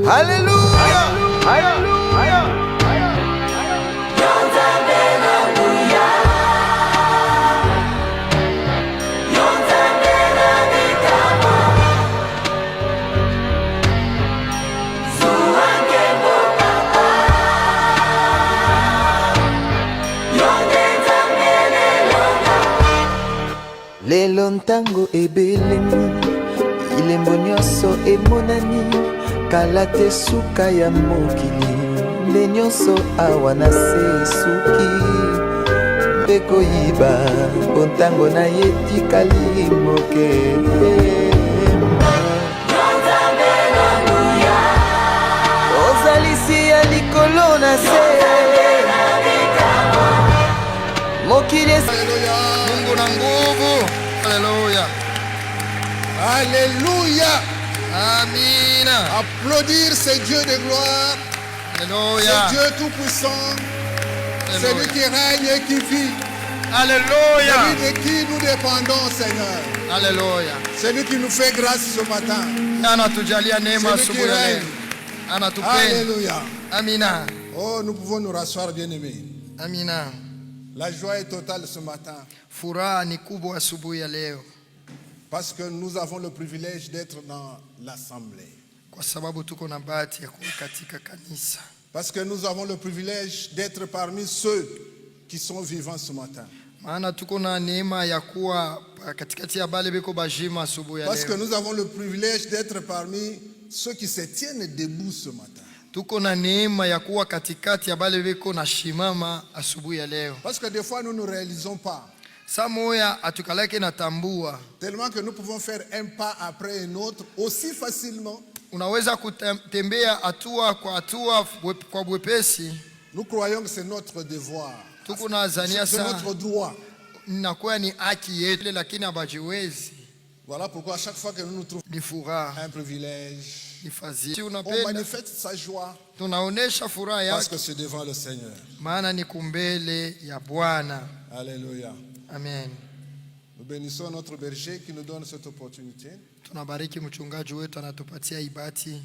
Hallelujah. Lelo ntango ebelemu ilembo nyonso emonani kala te suka ya mokili nde nyonso awa na se suki mpe koyiba mpo ntango na ye tikali moke ozalisi ya likolo na se mokili Mungu na nguvu. Alléluia. Alléluia. Amina. Applaudir ce Dieu de gloire. Alléluia. Ce Dieu tout-puissant. Celui qui règne et qui vit. Alléluia. Celui de qui nous dépendons, Seigneur. Alléluia. Celui qui nous fait grâce ce matin. Anatujalia neema Celui qui asubuhi ya leo. règne. Anatupenda. Alléluia. Amina. Oh, nous pouvons nous rasseoir, bien-aimés. Amina. La joie est totale ce matin. Furaha ni kubwa asubuhi ya leo. Parce que nous avons le privilège d'être dans l'assemblée. Kwa sababu tuko na bahati ya kuwa katika kanisa. Parce que nous avons le privilège d'être parmi ceux qui sont vivants ce matin. Maana tuko na neema ya kuwa katikati ya bale beko bajima asubuhi ya leo. Parce que nous avons le privilège d'être parmi ceux qui se tiennent debout ce matin. Tuko na neema ya kuwa katikati ya bale beko na shimama asubuhi ya leo. Parce que des fois nous ne réalisons pas. Samoya atukalake na tambua. Tellement que nous pouvons faire un pas après un autre aussi facilement. Unaweza kutembea hatua kwa hatua kwa bwepesi. Nous croyons que c'est notre devoir. Tuko na zania C'est notre droit. Inakuwa ni haki yetu lakini abajiwezi. Voilà pourquoi à chaque fois que nous nous trouvons Ni furaha, un privilège, ni fadhili. on Unapenda manifeste sa joie tunaonesha furaha parce yake que c'est devant le Seigneur. maana ni kumbele ya Bwana. Alléluia. Amen. Nous bénissons notre berger qui nous donne cette opportunité. Tunabariki mchungaji wetu anatupatia ibati.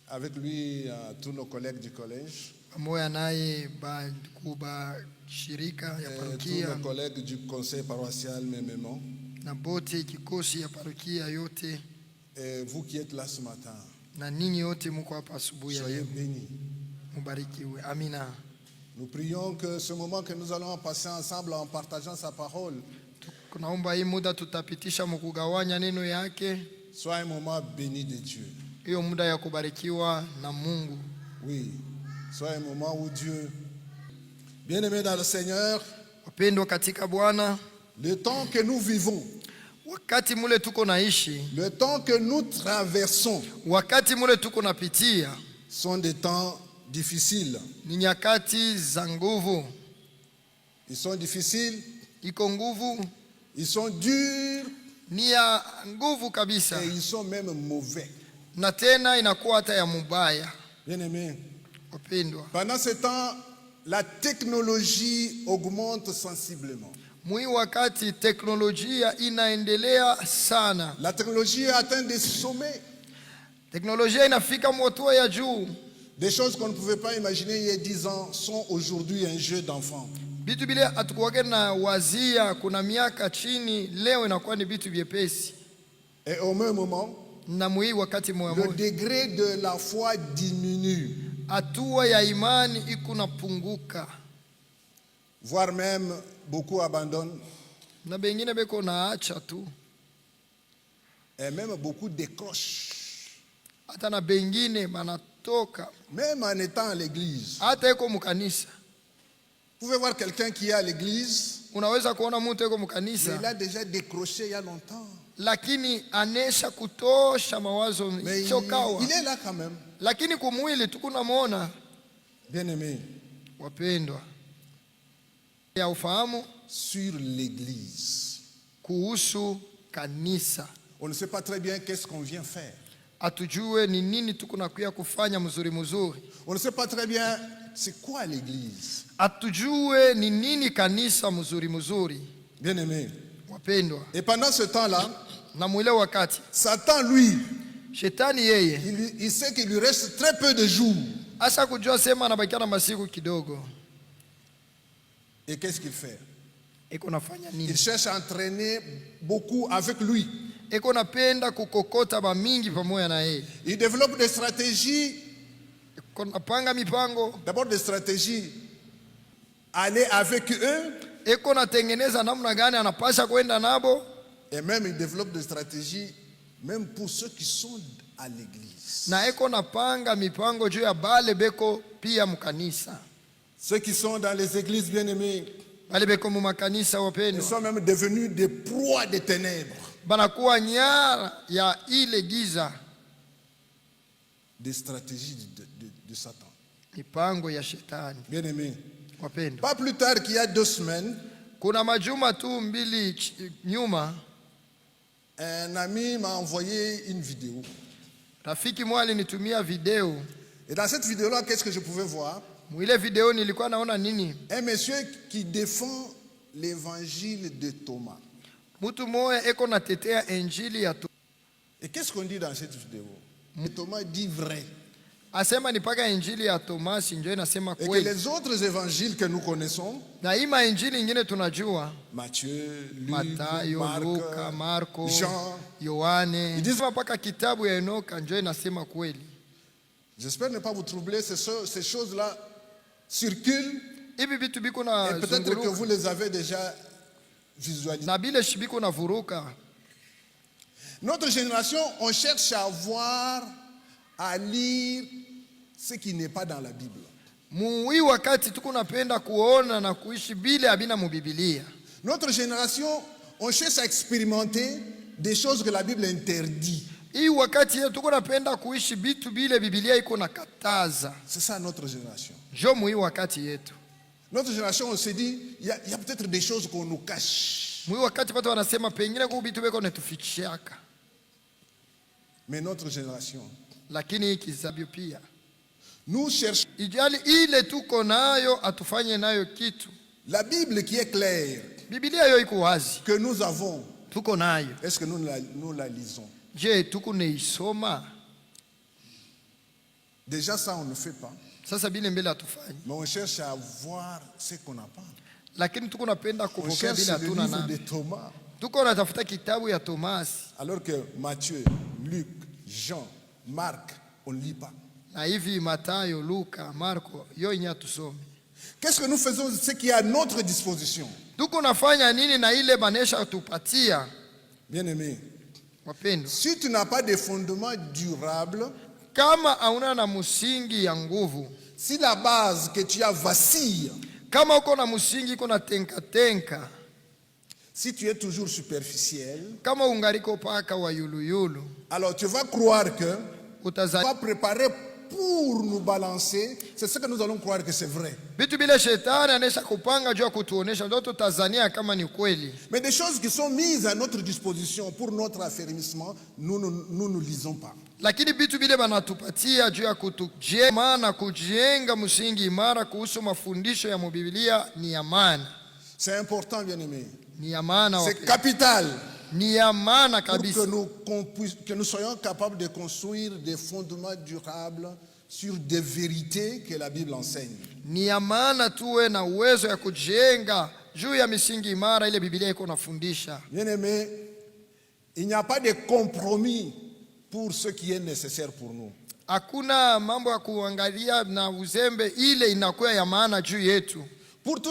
Avec lui, tous nos collègues du collège. Pamoja naye kuba shirika ya Tous parokia nos collègues du conseil paroissial mêmement. na bote kikosi ya parokia yote. Et vous qui êtes là ce matin, Na ninyi yote mko hapa asubuhi ya soyez leo. bénis. Mubarikiwe. Amina. Nous prions que ce moment que nous allons passer ensemble en partageant sa parole Kunaomba hii muda tutapitisha mkugawanya neno yake. soit un moment béni de Dieu. Hiyo muda ya kubarikiwa na Mungu. Oui, soit un moment où Dieu, bien-aimés dans le Seigneur, Wapendwa katika Bwana, le temps que nous vivons, wakati mule tuko naishi, le temps que nous traversons wakati mule tuko napitia, sont des temps difficiles. ni nyakati za nguvu. Ils sont difficiles, Iko nguvu, ils sont durs ni ya nguvu kabisa. et ils sont même mauvais. Na tena inakuwa hata ya mubaya. Bien-aimés, Wapendwa, pendant ce temps, la technologie augmente sensiblement. mwi wakati teknolojia inaendelea sana. La technologie atteint des sommets, Teknolojia inafika mwotua ya juu. des choses qu'on ne pouvait pas imaginer il y a 10 ans sont aujourd'hui un jeu d'enfant. Bitu bile atukuwake na wazia kuna miaka chini, leo inakuwa ni bitu vyepesi. Et au même moment, Na mwi wakati le mwamoja, degré de la foi diminue, hatua ya imani iko napunguka. voire même beaucoup abandonnent Na bengine beko naacha tu. et même beaucoup décrochent, Hata na bengine banatoka. même en étant à l'église. Hata eko mukanisa. Vous pouvez voir quelqu'un qui est à l'église, Unaweza kuona mtu eko mais mukanisa, il a déjà décroché il y a longtemps. lakini anesha kutosha mawazo Mais chokawa. il est là quand même. Lakini kumwili tukunamwona. Bien-aimé, Wapendwa, ya ufahamu sur l'église, kuhusu kanisa. on ne sait pas très bien qu'est-ce qu'on vient faire. Atujue ni nini tukunakuya kufanya mzuri mzuri. On ne sait pas très bien c'est quoi l'église. Atujue ni nini kanisa mzuri mzuri. Bien-aimé. Wapendwa, Et pendant ce temps-là, na mwile wakati Satan, lui, Shetani yeye il sait qu'il lui reste très peu de jours. asa kujua sema anabakia na masiku kidogo. Et qu'est-ce qu'il fait? Eko nafanya nini? Il cherche à entraîner beaucoup avec lui. Eko napenda kukokota ba mingi pamoja na yeye. Il développe des stratégies. Eko napanga mipango. D'abord des stratégies. Aller avec eux. Eko natengeneza namna gani anapasha kwenda nabo. Et même il développe des stratégies même pour ceux qui sont à l'église. Na eko napanga mipango juu ya bale beko pia mkanisa. Ceux qui sont dans les églises bien-aimées, Bale beko mu makanisa ils wapendwa. sont même devenus des proies des ténèbres. Banakuwa nyara ya ile giza. Des stratégies de Satan. Mipango ya shetani. Bien-aimés. Wapendwa. Pas plus tard qu'il y a 2 semaines, Kuna majuma tu mbili nyuma, un ami m'a envoyé une vidéo. rafiki mmoja alinitumia video. Et dans cette vidéo-là, qu'est-ce que je pouvais voir? Mwile video nilikuwa naona nini? Un monsieur qui défend l'évangile de Thomas. Mtu mmoja eko natetea injili ya Thomas. Et qu'est-ce qu'on dit dans cette vidéo? Thomas dit vrai. Asema ni paka injili ya Thomas ndio inasema Et que kweli. les autres évangiles que nous connaissons, Na ima injili nyingine tunajua, Matthieu, Luc, Matayo, Marc, Luka, Marko, Jean, Yohane. Ndivyo paka kitabu ya Enoka ndio inasema kweli. j'espère ne pas vous troubler, ces choses-là circulent Hivi vitu biko na et peut-être que zunguruka. vous les avez déjà visualisés. Na bile shibiko na vuruka. Notre génération, on cherche à voir, à lire ce qui n'est pas dans la Bible. Muwi wakati tuko napenda kuona na kuishi bile abina mu Biblia. Notre génération, on cherche à expérimenter des choses que la Bible interdit. Hii wakati yetu tuko napenda kuishi bitu bile Biblia iko nakataza. C'est ça notre génération. Jo muhi wakati yetu. Notre génération, on se dit, il y a peut-être des choses qu'on nous cache. Muhi wakati watu wanasema pengine kwa bitu beko netufichiaka. Mais notre génération, Lakini hiki kizazi pia. nous cherchons Ijali ile tuko nayo atufanye nayo kitu. la Bible qui est claire, Biblia yo iko wazi. que nous avons. Tuko nayo. Est-ce que nous la lisons? Je, tuko neisoma. Déjà ça, on ne fait pas. Sasa bile mbele atufanye. Mais on cherche à voir ce qu'on n'a pas. Lakini tuko napenda On kupokea cherche bila le hatuna livre na. de Thomas. Tuko natafuta kitabu ya Thomas. Alors que Matthieu, Luc, Jean, Marc, on ne lit pas. Na hivi Matayo, Luka, Marko, yo inya tusome. Qu'est-ce que nous faisons? Ce qui est à notre disposition. Tuko nafanya nini na ile banesha tupatia? Bien-aimé, Wapendo. si tu n'as pas de fondement durable, Kama hauna na musingi ya nguvu, si la base que tu as vacille, kama uko na musingi uko na tenka, si tu es toujours superficiel, kama ungariko paka wa yuluyulu, alors tu vas croire que tu utazania vas préparer pour nous balancer. C'est ce que nous allons croire que c'est vrai. vitu bile shetani anesha kupanga juu ya kutuonesha, ndio tutazania kama ni kweli. Mais des choses qui sont mises à notre disposition pour notre affermissement, nous ne lisons pas. Lakini vitu bile banatupatia juu ya kutujenga na kujenga msingi imara kuhusu mafundisho ya Biblia ni ya maana. C'est important, bien-aimé. Ni ya maana C'est capital ni ya maana pour kabisa. que nous soyons capables de construire des fondements durables sur des vérités que la Bible enseigne. Ni ya maana tuwe na uwezo ya kujenga juu ya misingi imara ile Biblia iko nafundisha. Bien-aimé, il n'y a pas de compromis pour ce qui est nécessaire pour nous. Hakuna mambo ya kuangalia na uzembe, ile inakuwa ya maana juu yetu. Pour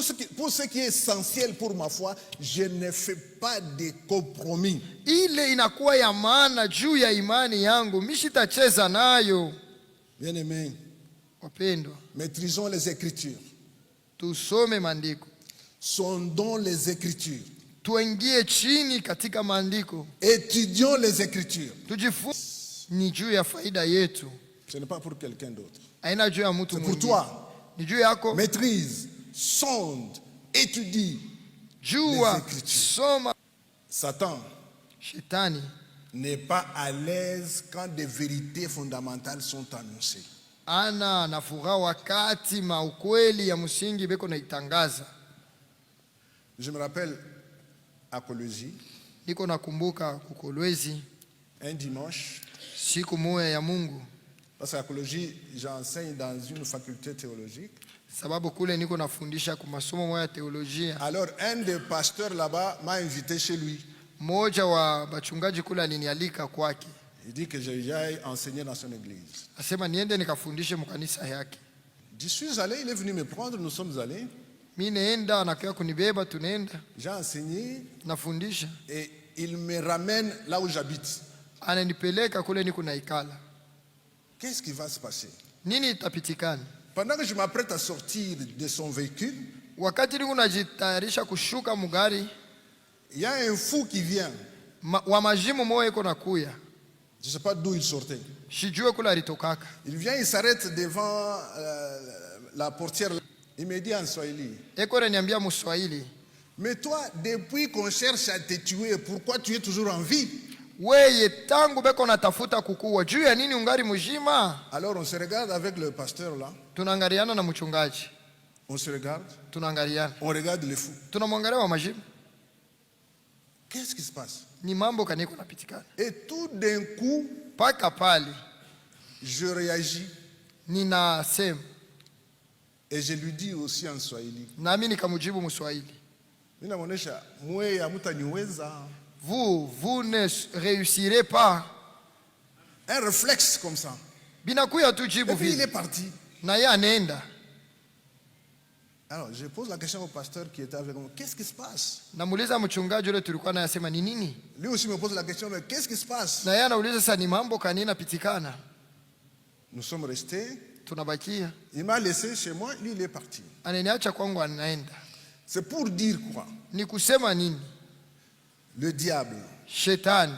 ce qui est essentiel pour ma foi, je ne fais pas de compromis. Ile inakuwa ya maana juu ya imani yangu, mishitacheza nayo. Bien-aimés, Wapendwa, maîtrisons les Écritures. tusome maandiko. Sondons les Écritures. Tuingie chini katika maandiko. Étudions les Écritures. Tujifunze, ni juu ya faida yetu. Ce n'est pas pour quelqu'un d'autre. Haina juu ya mtu C'est pour mwingine. toi. Ni juu yako. Maîtrise, sonde, étudie Jua, les Écritures. soma. Satan Shetani n'est pas à l'aise quand des vérités fondamentales sont annoncées. ana na furaha wakati maukweli ya msingi beko naitangaza. Je me rappelle à Colosie, Niko nakumbuka kukolwezi un dimanche, siku moja ya Mungu, Parce que l'archéologie, j'enseigne dans une faculté théologique. sababu kule niko nafundisha kwa masomo moja ya teolojia. Alors, un des pasteurs là-bas m'a invité chez lui. Mmoja wa bachungaji kule alinialika kwake. Il dit que j'aille enseigner dans son église. Asema niende nikafundishe mkanisa yake. Je suis allé, il est venu me prendre, nous sommes allés. Mimi naenda, anakuja kunibeba, tunaenda. J'ai enseigné Nafundisha. et il me ramène là où j'habite. Ananipeleka kule niko naikala. Qu'est-ce qui va se passer? Nini itapitikana? Pendant que je m'apprête à sortir de son véhicule, Wakati niko najitayarisha kushuka mugari, il y a un fou qui vient. wa majimu moyo iko nakuya. Je ne sais pas d'où il sortait. Sijue kule alitokaka. Il vient, il s'arrête devant la portière. Il me dit en Swahili, Eko ananiambia Mswahili, mais toi, depuis qu'on cherche à te tuer, pourquoi tu es toujours en vie? weye tangu beko natafuta kukuwa juu ya nini ungari mjima? Alors on se regarde avec le pasteur là. Tunaangaliana na mchungaji. On se regarde. Tunaangaliana. On regarde le fou. Tunamwangalia wa majimu. Qu'est-ce qui se passe? Ni mambo kaniko napitikana. Et tout d'un coup, Paka pale je réagis ninasema et je lui dis aussi en Swahili. nami nikamjibu Mswahili. Mimi namuonesha mwe hamtaniweza. Vous ne réussirez pas. Un réflexe comme ça. Binakuya tu jibu Et puis il vile. est parti. Na yeye anaenda. Alors je pose la question au pasteur qui était avec moi. Qu'est-ce qui se passe? Namuuliza mchungaji yule tulikuwa naye asema ni nini? Lui aussi me pose la question, mais qu'est-ce qui se passe? Na yeye anauliza sasa ni mambo kanini napitikana? Nous sommes restés. Tunabakia. Il m'a laissé chez moi, lui il est parti. Ananiacha kwangu anaenda. C'est pour dire quoi? Ni kusema nini? Le diable Shetani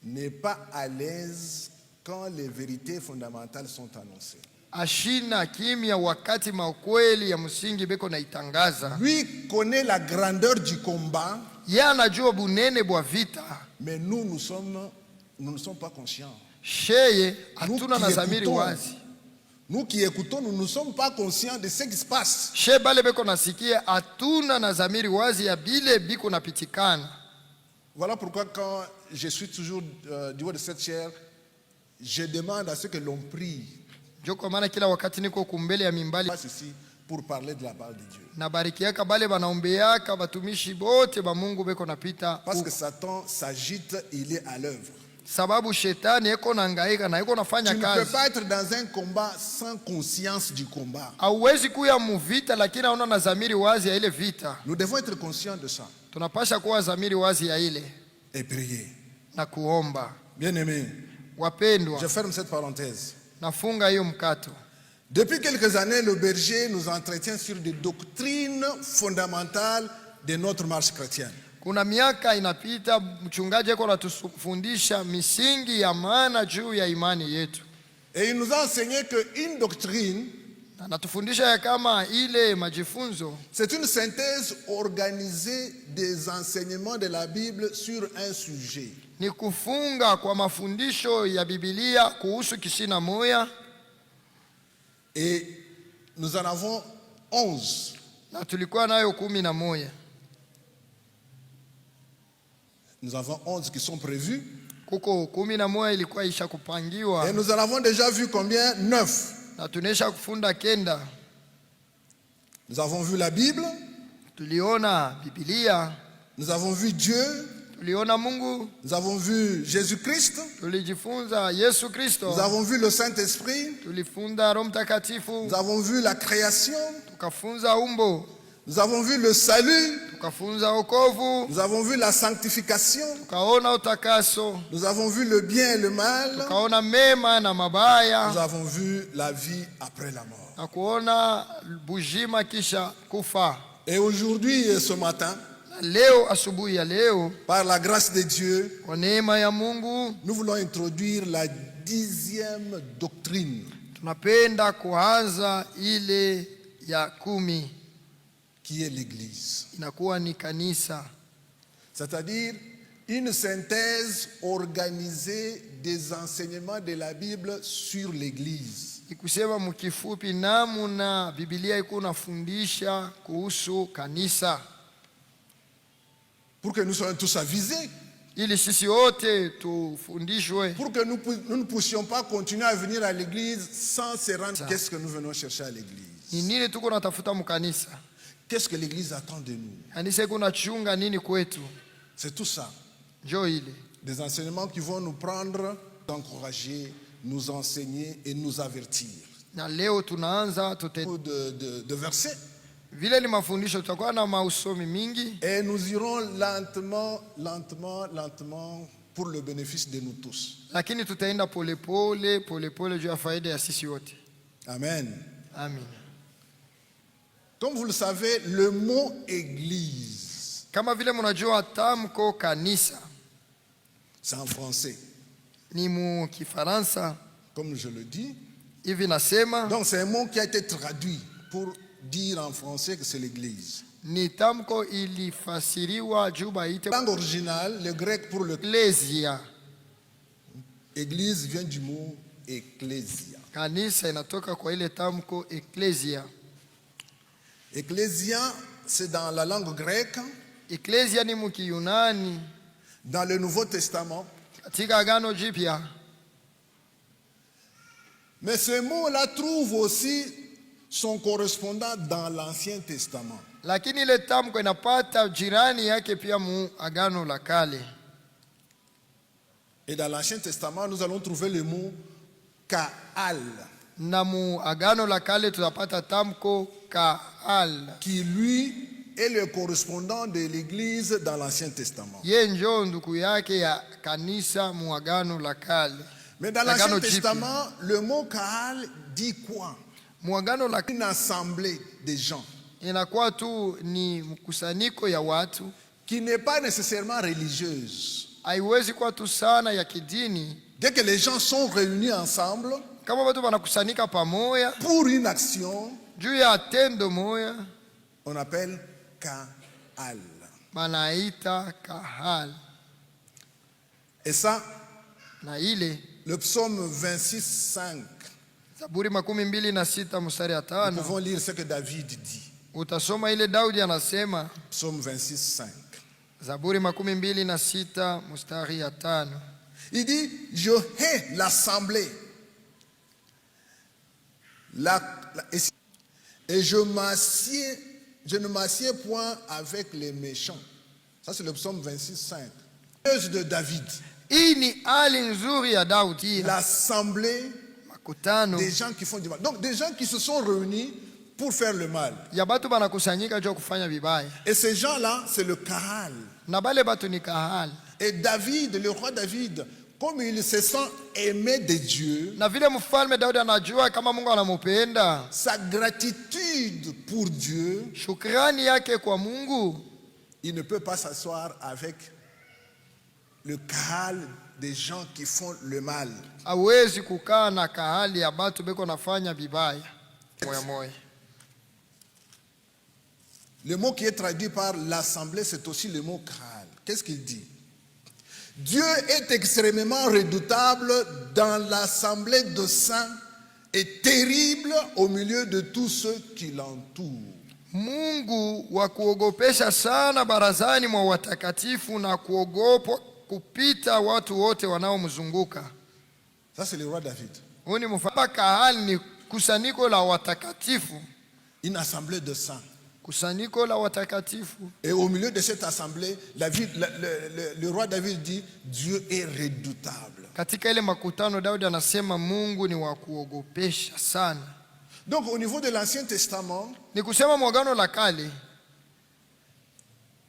n'est pas à l'aise quand les vérités fondamentales sont annoncées. ashina kimya wakati makweli ya msingi beko naitangaza. Lui connaît la grandeur du combat, Yeye anajua bunene bwa vita. mais nous ne sommes pas conscients. Sheye hatuna na zamiri écoutons, wazi. nous qui écoutons, nous ne sommes pas conscients de ce qui se passe. She bale beko nasikia hatuna na zamiri wazi ya bile biko napitikana. Voilà pourquoi quand je suis toujours du haut de cette chair, je demande à ce que l'on prie. Joko maana kila wakati niko kumbele ya mimbali Passe ici pour parler de la parole de Dieu. na barikiaka bale banaombeaka batumishi bote ba Mungu beko napita. Parce que Satan s'agite, il est à l'œuvre. Sababu shetani eko nahangaika na eko nafanya Tu ne peux kazi. pas être dans un combat sans conscience du combat. Hauwezi kuya muvita lakini hauna na zamiri wazi ya ile vita. Nous devons être conscients de ça Tunapasha kuwa zamiri wazi ya ile et prier. na kuomba. Bien-aimés, Wapendwa, je ferme cette parenthèse. nafunga hiyo mkato. Depuis quelques années, le berger nous entretient sur des doctrines fondamentales de notre marche chrétienne. Kuna miaka inapita mchungaji eko anatufundisha misingi ya maana juu ya imani yetu. Et il nous a enseigné qu'une doctrine, Anatufundisha ya kama ile majifunzo c'est une synthèse organisée des enseignements de la Bible sur un sujet. ni kufunga kwa mafundisho ya Biblia kuhusu kishina moya, Et nous en avons 11. na tulikuwa nayo 11. Nous avons 11 qui sont prévus. Kuko 11 ilikuwa isha Et kupangiwa nous en avons déjà vu combien? 9. na tunesha kufunda kenda. Nous avons vu la Bible, Tuliona Biblia, nous avons vu Dieu, tuliona Mungu, nous avons vu Jésus-Christ, tulijifunza Yesu Kristo, nous avons vu le Saint-Esprit, tulifunda Roho Mtakatifu, nous avons vu la création, tukafunza umbo, nous avons vu le salut, tukafunza wokovu, nous avons vu la sanctification, tukaona utakaso, nous avons vu le bien et le mal, tukaona mema na mabaya, nous avons vu la vie après la mort. na kuona bujima kisha kufa. Et aujourd'hui et ce matin, Na leo asubuhi ya leo par la grâce de Dieu, kwa neema ya Mungu nous voulons introduire la 10e doctrine tunapenda kuanza ile ya 10, qui est l'Église. inakuwa ni kanisa. C'est-à-dire une synthèse organisée des enseignements de la Bible sur l'Église. Ikusema mkifupi namuna Biblia iko nafundisha kuhusu kanisa, Pour que nous soyons tous avisés. ili sisi wote tufundishwe, pour que nous ne puissions pas continuer à venir à l'église sans se rendre. Qu'est-ce que nous venons chercher à l'église? ni nini tuko natafuta mkanisa, Qu'est-ce que l'église attend de nous? kanisa kuna chunga nini kwetu. C'est tout ça. Njoo ile Des enseignements qui vont nous prendre, nous encourager, nous enseigner et nous avertir. na leo tunaanza De versets. vile ni mafundisho, tutakuwa na mausomi mingi Et nous irons lentement pour le bénéfice de nous tous. lakini tutaenda polepole juu ya faida ya sisi wote. Amen. Amen. Comme vous le savez, le mot église, Kama vile mnajua tamko kanisa c'est en français, ni mu Kifaransa, comme je le dis. hivi nasema Donc c'est un mot qui a été traduit pour dire en français que c'est l'église. ni tamko ilifasiriwa juu baite La langue originale, le grec pour le eklesia. église vient du mot ecclésia. Kanisa inatoka kwa ile tamko eklesia. Ecclésia, c'est dans la langue grecque. Eklesia ni mu Kiyunani Dans le Nouveau Testament. katika Agano Jipya, Mais ce mot-là trouve aussi son correspondant dans l'Ancien Testament. lakini ile tamko inapata jirani yake pia mu Agano la Kale. Et dans l'Ancien Testament, nous allons trouver le mot Kaal, Na mu Agano la Kale tutapata tamko Kaal. qui lui est le correspondant de l'Église dans l'Ancien Testament. Ye njo ndugu yake ya kanisa mu Agano la Kale. Mais dans Agano l'Ancien Jipya. Testament, le mot Kaal dit quoi? Mu Agano la Une assemblée de gens inakuwa tu ni mkusanyiko ya watu, qui n'est pas nécessairement religieuse. haiwezi kuwa tu sana ya kidini. Dès que les gens sont réunis ensemble Kama watu wanakusanyika pamoja pour une action, juu ya tendo moya, on appelle Kaal. banaita kahal. Et ça, Na ile le psaume 26:5, Zaburi 26 mstari ya nous 5 pouvons lire ce que David dit. utasoma ile Daudi anasema, Psaume 26:5. Zaburi 26 mstari ya 5, Il dit, je hais l'assemblée. Et je ne m'assieds point avec les méchants. Ça, c'est le psaume 26:5. De David. hii ni hali nzuri ya Daudi, L'assemblée makutano des gens qui font du mal. Donc, des gens qui se sont réunis pour faire le mal. ya batu banakusanyika juu ya kufanya vibaya, Et ces gens-là, c'est le Kaal. na bale batu ni kahal. Et David, le roi David, comme il se sent aimé de Dieu, Na vile mfalme Daudi anajua kama Mungu anamupenda, sa gratitude pour Dieu, shukrani yake kwa Mungu, il ne peut pas s'asseoir avec le Kaal des gens qui font le mal. hawezi kukaa na kahali ya batu beko nafanya vibaya moya moya. Le mot qui est traduit par l'assemblée, c'est aussi le mot Kaal. Qu'est-ce qu'il dit? Dieu est extrêmement redoutable dans l'assemblée de saints et terrible au milieu de tous ceux qui l'entourent. Mungu wa kuogopesha sana barazani mwa watakatifu na kuogopwa kupita watu wote wanaomzunguka. Ça, c'est le roi David. Huyu ni mfalme. Kahali ni kusanyiko la watakatifu, Une assemblée de saints. kusanyiko la watakatifu. Et au milieu de cette assemblée, le roi David dit, Dieu est redoutable. Katika ile makutano Daudi anasema Mungu ni wa kuogopesha sana. Donc au niveau de l'Ancien Testament, Ni kusema mwagano la kale,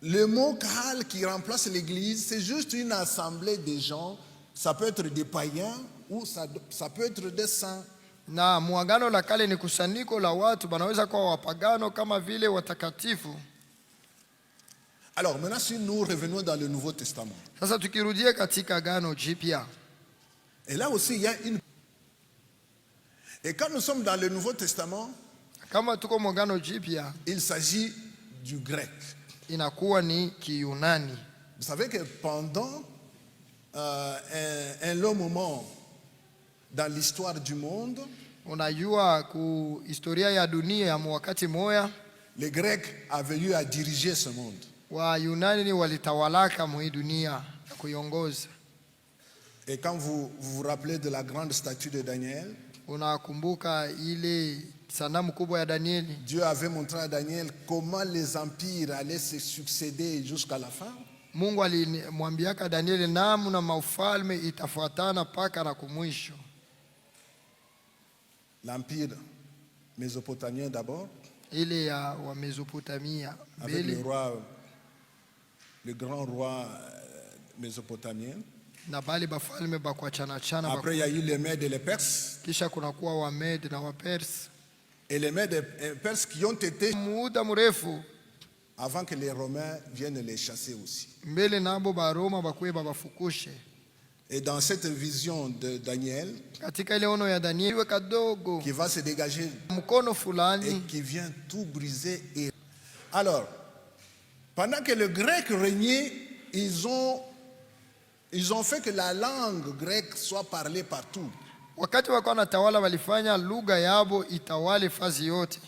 le mot Kaal qui remplace l'église, c'est juste une assemblée de gens. Ça peut être des païens ou ça peut être des saints. na mwagano la kale ni kusanyiko la watu banaweza kuwa wapagano kama vile watakatifu. Alors maintenant, si nous revenons dans le Nouveau Testament, Sasa tukirudia katika Agano Jipya, et là aussi il y a une... Et quand nous sommes dans le Nouveau Testament, kama tuko mwagano Jipya, il s'agit du grec. inakuwa ni Kiyunani. Vous savez que pendant un long moment dans l'histoire du monde, Unajua ku historia ya dunia ya wakati moya, les Grecs avaient eu à diriger ce monde. wa Yunani ni walitawalaka mwa dunia. na kuiongoza. Et quand vous vous rappelez de la grande statue de Daniel, Unakumbuka ile sanamu kubwa ya Danieli? Dieu avait montré à Daniel comment les empires allaient se succéder jusqu'à la fin. Mungu alimwambiaka Danieli namna maufalme itafuatana paka na kumwisho. L'empire mésopotamien d'abord, Ile ya wa Mesopotamia avec le grand roi mésopotamien. na bali bafalme bakuachana chana. Après, il y a eu les Mèdes et les Perses. Kisha kunakuwa wa Mede na wa Perse. Et les Mèdes et Perses qui ont été Muda mrefu avant que les Romains viennent les chasser aussi. mbele nabo ba Roma bakuye babafukushe. Et dans cette vision de Daniel, Katika ile ono ya Danieli kadogo qui va se dégager mkono et fulani qui vient tout briser. Alors, pendant que le grec régnait, ils ont fait que la langue grecque soit parlée partout. wakati wakawa na tawala walifanya lugha yabo itawale fazi yote.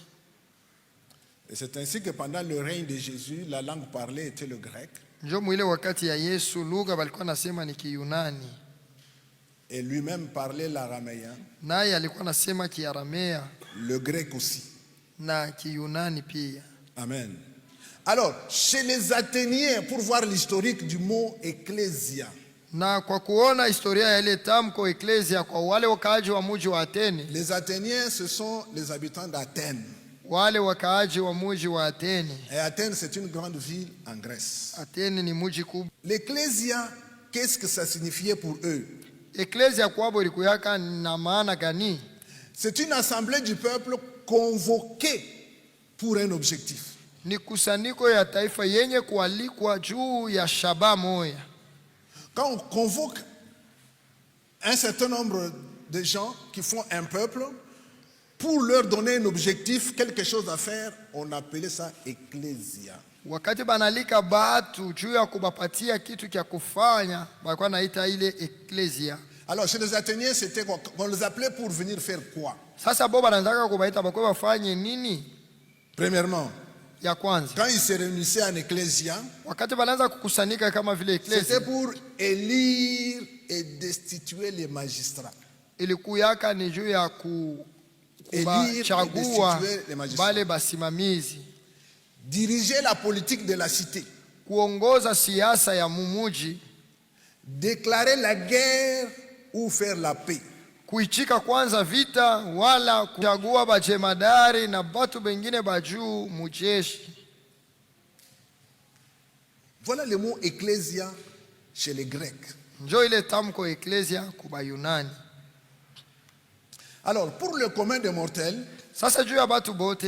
Et c'est ainsi que pendant le règne de Jésus, la langue parlée était le grec. Njo mwile wakati ya Yesu lugha walikuwa nasema ni Kiyunani, Et lui-même parlait l'araméen, naye alikuwa nasema Kiaramea le grec aussi. na Kiyunani pia. Amen. Alors, chez les Athéniens, pour voir l'historique du mot ecclésia, Na kwa kuona historia ya ile tamko eklesia kwa wale wakaaji wa mji wa Atene, les Athéniens, ce sont les habitants d'Athènes. wale wakaaji wa mji wa Atene. Et Athènes, c'est une grande ville en Grèce. Atene ni mji kubwa. L'ecclésia, qu'est-ce que ça signifiait pour eux? Eklesia kwabo ilikuyaka na maana gani? C'est une assemblée du peuple convoquée pour un objectif. Ni kusanyiko ya taifa yenye kualikwa juu ya shabaha moja. Quand on convoque un certain nombre de gens qui font un peuple pour leur donner un objectif, quelque chose à faire, on appelait ça ecclésia. Wakati banalika batu juu ya kubapatia kitu cha kufanya, balikuwa naita ile eklesia. Alors chez les Athéniens, c'était quoi? On les appelait pour venir faire quoi? Sasa bo banataka kubaita bakwe bafanye nini? Premièrement, Ya kwanza, quand ils se réunissaient en ecclésia, wakati banaanza kukusanyika kama vile eklesia, c'était pour élire et destituer les magistrats. ilikuyaka ni juu ya kubachagua bale basimamizi, Diriger la politique de la cité, kuongoza siasa ya mumuji, déclarer la guerre ou faire la paix. kuichika kwanza vita wala kuchagua bajemadari na batu bengine bajuu mujeshi. Voilà le mot ecclésia chez les Grecs. Njo ile tamko eklesia kuba Yunani. Alors, pour le commun des mortels, Sasa juu ya batu bote,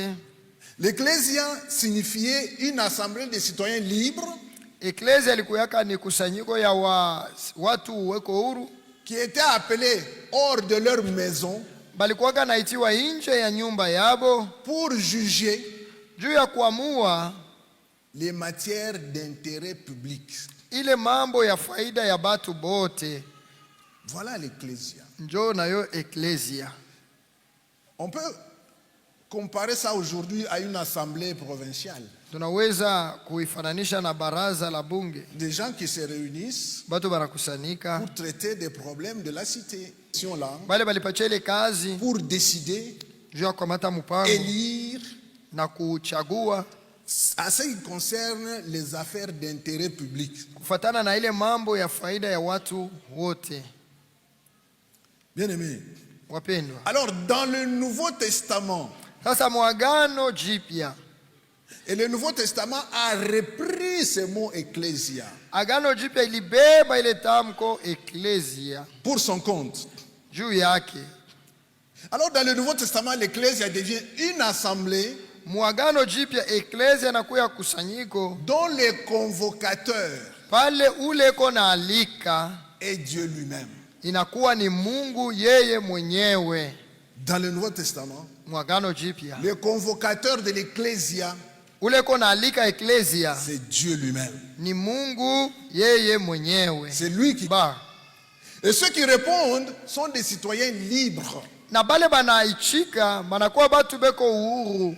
l'ecclésia signifiait une assemblée de citoyens libres eklesia ilikuyaka ni kusanyiko ya watu weko huru, qui étaient appelés hors de leur maison balikuwaka naitiwa nje ya nyumba yabo pour juger juu ya kuamua les matières d'intérêt public. ile mambo ya faida ya batu bote. Voilà l'ecclésia. Njo nayo eklesia. On peut comparer ça aujourd'hui à une assemblée provinciale. Tunaweza kuifananisha na baraza la bunge, Des gens qui se réunissent batu banakusanyika pour traiter des problèmes de la cité. Là, bale balipatia ile kazi pour décider, juu ya kukamata mpango élire na kuchagua à ce qui concerne les affaires d'intérêt public. kufatana na ile mambo ya faida ya watu wote. Bien-aimés. Wapendwa, Alors, dans le Nouveau Testament, sasa mwagano jipya, et le Nouveau Testament a repris ce mot ecclésia agano jipya ilibeba ile tamko eklesia pour son compte. juu yake. Alors, dans le Nouveau Testament, l'ecclésia devient une assemblée Mwagano jipya eklesia nakuya kusanyiko dont les convocateurs pale ule kona alika est Dieu lui-même. inakuwa ni Mungu yeye mwenyewe. Dans le Nouveau Testament, Mwagano jipya le convocateur de l'ecclésia, ule kona alika eklesia c'est Dieu lui-même. ni Mungu yeye mwenyewe. C'est lui qui... Ba Et ceux qui répondent sont des citoyens libres na bale banaichika banakuwa batu beko uhuru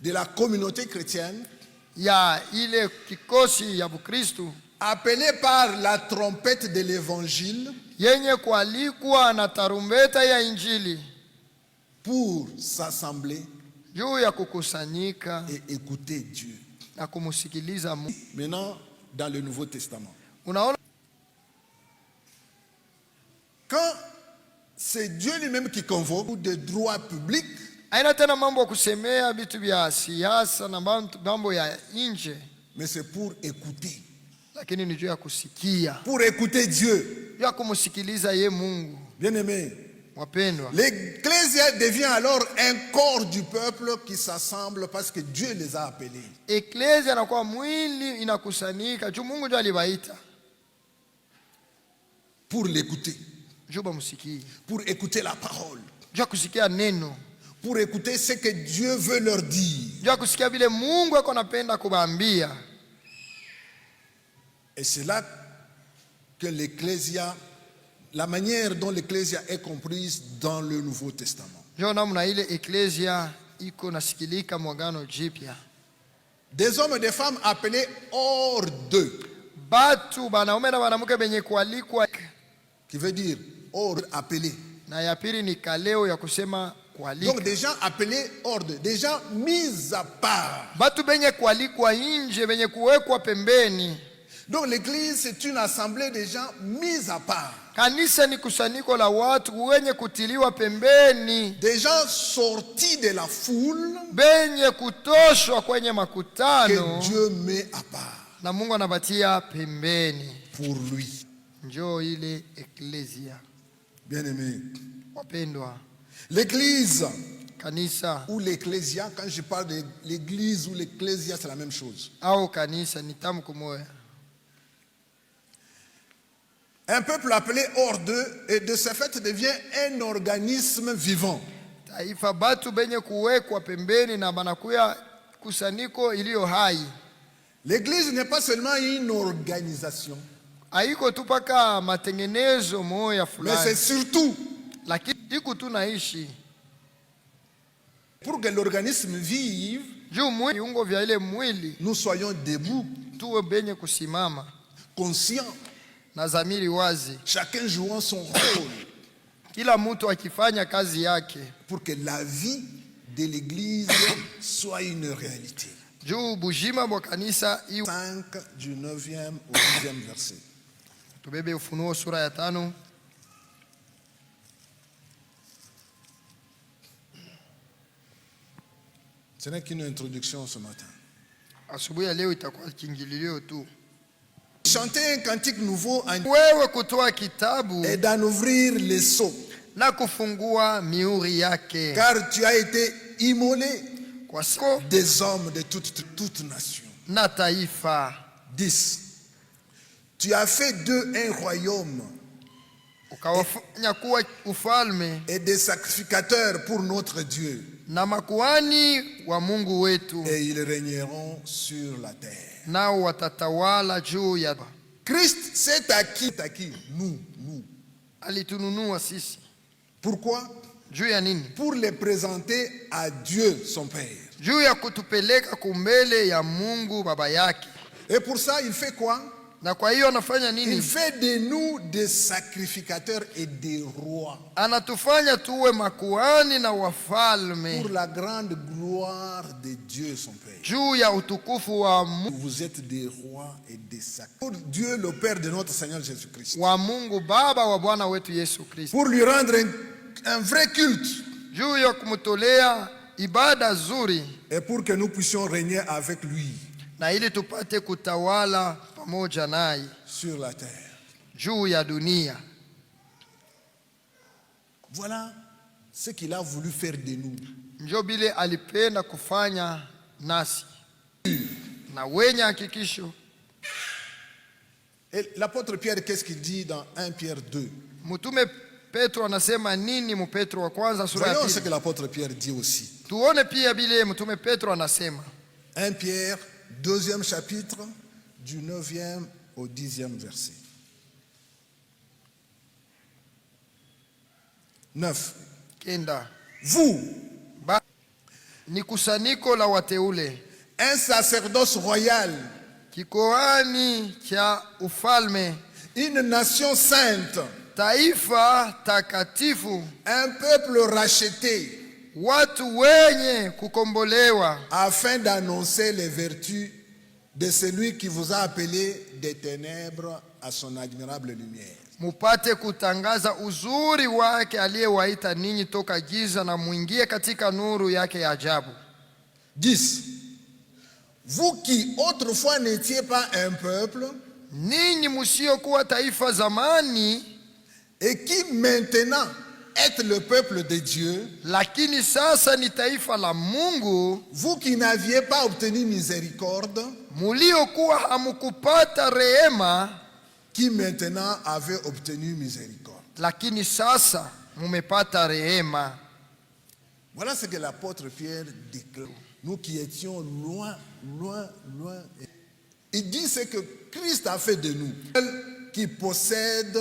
de la communauté chrétienne ya ile kikosi ya Bukristu appelé par la trompette de l'évangile yenye kualikwa na tarumbeta ya Injili pour s'assembler juu ya kukusanyika et écouter Dieu. na kumusikiliza Mungu. Maintenant, dans le Nouveau Testament, Unaona, quand c'est Dieu lui-même qui convoque de droit public, haina tena mambo ya kusemea vitu vya siasa na mambo ya nje, mais c'est pour écouter. lakini ni juu ya kusikia, Pour écouter Dieu. juu ya kumusikiliza ye Mungu. Bien-aimés, Wapendwa, l'Ecclésia devient alors un corps du peuple qui s'assemble parce que Dieu les a appelés. eklesia inakuwa mwili inakusanyika juu Mungu ndiye aliwaita Pour l'écouter, juu bamusikie, pour écouter la parole, juu ya kusikia neno, pour écouter ce que Dieu veut leur dire. juu ya kusikia vile Mungu ako anapenda kubaambia. Et c'est là que l'Ecclésia, la manière dont l'Ecclésia est comprise dans le Nouveau Testament. Juu namna ile eklesia iko nasikilika mwagano jipya. Des hommes et des femmes appelés hors d'eux, Batu banaume na banamuke benye kualikwa, qui veut dire hors appelés. na ya pili ni kaleo ya kusema kualika. Donc des gens appelés hors d'eux, des gens mis à part. Batu benye kualikwa nje, benye kuwekwa pembeni. Donc l'église, c'est une assemblée de gens mis à part. Kanisa ni kusanyiko la watu wenye kutiliwa pembeni, Des gens sortis de la foule benye kutoshwa kwenye que makutano Dieu met à part na Mungu anabatia pembeni. pour lui. Njoo ile eklesia. Bien-aimés, Wapendwa, l'église kanisa ou l'ecclésia, quand je parle de l'église ou l'ecclésia, c'est la même chose. au kanisa ni tamko moja. Un peuple appelé hors d'eux et de ce fait devient un organisme vivant. Taifa batu benye kuwekwa pembeni na banakuya kusanyiko iliyo hai. L'église n'est pas seulement une organisation, Haiko tu paka matengenezo moya mais c'est fulani, surtout lakini iko tu naishi pour que l'organisme vive, juu viungo vya ile mwili nous soyons debout, tuwe benye kusimama conscients, na dhamiri wazi, chacun jouant son rôle, kila mtu akifanya kazi yake, pour que la vie de l'église soit une réalité. juu bujima bwa kanisa iwe. 5 du 9e au 10e verset. Tubebe Ufunuo sura ya 5. Ce n'est qu'une introduction ce matin. Asubuhi ya leo itakuwa kiingililio tu. Chanter un cantique nouveau Wewe kutoa kitabu et d'en ouvrir les sceaux, na kufungua miuri yake, car tu as été immolé kwa sababu des hommes de toute nation. na taifa 10. Tu as fait d'eux un royaume ukawafanya kuwa ufalme et des sacrificateurs pour notre Dieu, na makuhani wa Mungu wetu, et ils régneront sur la terre. nao watatawala juu ya. Christ s'est acquis, nous. Alitununua sisi. Pourquoi? Juu ya nini? Pour les présenter à Dieu son Père. Juu ya kutupeleka kumbele ya Mungu baba yake. Et pour ça, il fait quoi? Na kwa hiyo anafanya Il nini? fait de nous des sacrificateurs et des rois, Anatufanya tuwe makuhani na wafalme pour la grande gloire de Dieu son Père. juu ya utukufu wa Vous êtes des rois et des sacrificateurs. Pour Dieu le Père de notre Seigneur Jésus-Christ. Mungu Baba wa Bwana wetu Yesu Kristo, Pour lui rendre un vrai culte. juu ya kumtolea ibada nzuri, Et pour que nous puissions régner avec lui na ili tupate kutawala pamoja naye sur la terre. juu ya dunia. Voilà ce qu'il a voulu faire de nous. Njo bile alipenda kufanya nasi, na wenye hakikisho. Et l'apôtre Pierre, qu'est-ce qu'il dit dans 1 Pierre 2? Mtume Petro anasema nini mu Petro wa kwanza sura ya Voyons ce que pili? l'apôtre Pierre dit aussi. Tuone pia bile Mtume Petro anasema. 1 Pierre, 2e chapitre, du 9e au 10e verset. 9. Kenda. Vous, Ni kusanyiko la wateule, un sacerdoce royal, kikohani cha ufalme, une nation sainte, taifa takatifu, un peuple racheté, watu wenye kukombolewa, afin d'annoncer les vertus de celui qui vous a appelé des ténèbres à son admirable lumière. mupate kutangaza uzuri wake aliyewaita ninyi toka giza na muingie katika nuru yake ya ajabu. 10. Vous qui autrefois n'étiez pas un peuple, ninyi msiokuwa taifa zamani, et qui maintenant êtes le peuple de Dieu, lakini sasa ni taifa la Mungu, vous qui n'aviez pas obtenu miséricorde, muliokuwa hamukupata rehema, qui maintenant avez obtenu miséricorde. lakini sasa mumepata rehema. Voilà ce que l'apôtre Pierre déclare. Nous qui étions loin, loin, loin. Il dit ce que Christ a fait de nous, qui possède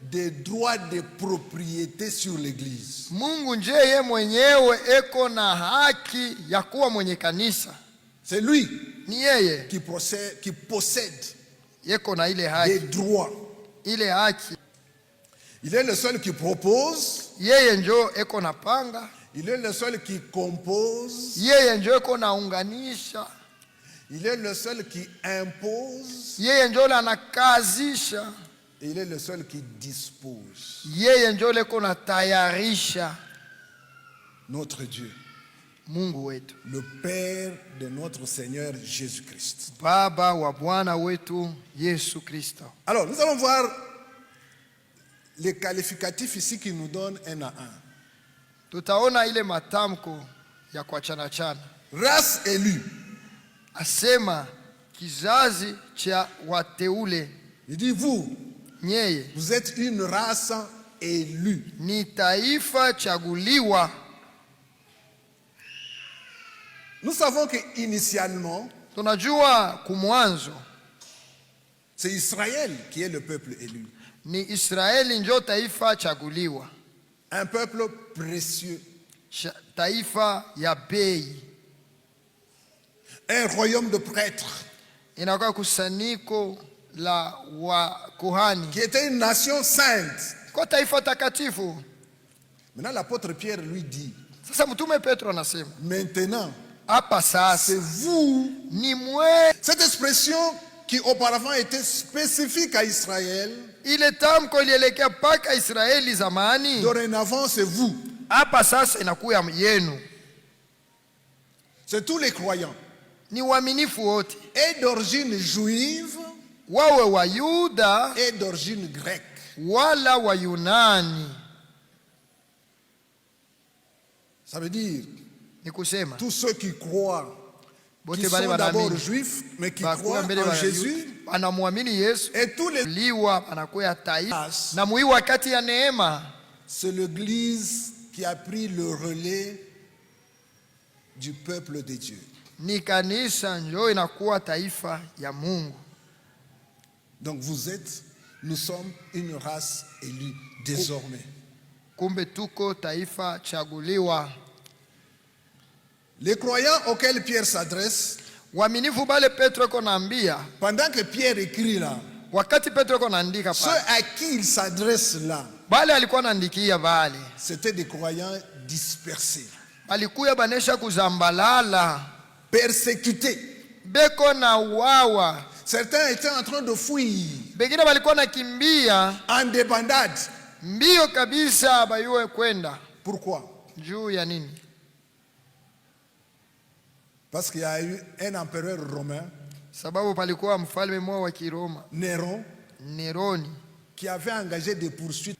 des droits de propriété sur l'église. Mungu nje ye mwenyewe eko na haki ya kuwa mwenye kanisa. C'est lui Ni yeye qui possède yeko na ile des haki, droits. ile haki. Il est le seul qui propose, Yeye njo eko na panga, il est le seul qui compose, yeye njo eko na unganisha, il est le seul qui impose, yeye njo la nakazisha, et il est le seul qui dispose. yeye njo leko na tayarisha. Notre Dieu, Mungu wetu, le Père de notre Seigneur Jésus-Christ. Baba wa Bwana wetu Yesu Kristo. Alors, nous allons voir les qualificatifs ici qui nous donnent un à un. Tutaona ile matamko ya kuachana chana. Race élue. Asema kizazi cha wateule. Il dit vous, Nyeye vous êtes une race élue. ni taifa chaguliwa. Nous savons que initialement, Tunajua kumwanzo c'est Israël qui est le peuple élu. ni Israeli njo taifa chaguliwa, Un peuple précieux. taifa ya bei. Un royaume de prêtres. Inakuwa kusanyiko la wakuhani, Qui était une nation sainte. kwa taifa takatifu. Maintenant, l'apôtre Pierre lui dit, Sasa mtume Petro anasema maintenant, hapa c'est sasa vous. ni mwe. Cette expression qui auparavant était spécifique à Israël, Ile tamko ilielekea paka Israeli zamani, dorénavant c'est vous. hapa sasa inakuwa yenu. C'est tous les croyants. Ni waaminifu wote, Et d'origine juive wawe wa Yuda et d'origine grecque. wala wa Yunani. Ça veut dire Ni kusema tous ceux qui croient, qui bote bale sont d'abord banamini juifs, mais qui bakuwa croient mbele en ba Jésus, anamwamini Yesu, et tous les... liwa anakuwa taifa na mui wakati ya neema. C'est l'Église qui a pris le relais du peuple de Dieu. Ni kanisa njo inakuwa taifa ya Mungu. Donc nous sommes une race élue désormais. Kumbe tuko taifa chaguliwa. Les croyants auxquels Pierre s'adresse, Waaminifu bale Petro iko naambia, pendant que Pierre écrit là, wakati Petro iko naandika ceux pale, à qui il s'adresse là, bale alikuwa naandikia bale c'était des croyants dispersés, balikuya banesha kuzambalala, persécutés. beko na wawa, Certains étaient en train de fuir bengine balikuwa nakimbia en débandade. mbio kabisa bayue kwenda. Pourquoi? Juu ya nini? Parce qu'il y a eu un empereur romain, Sababu palikuwa mfalme mmoja wa Kiroma, Néron, Neroni, qui avait engagé des poursuites.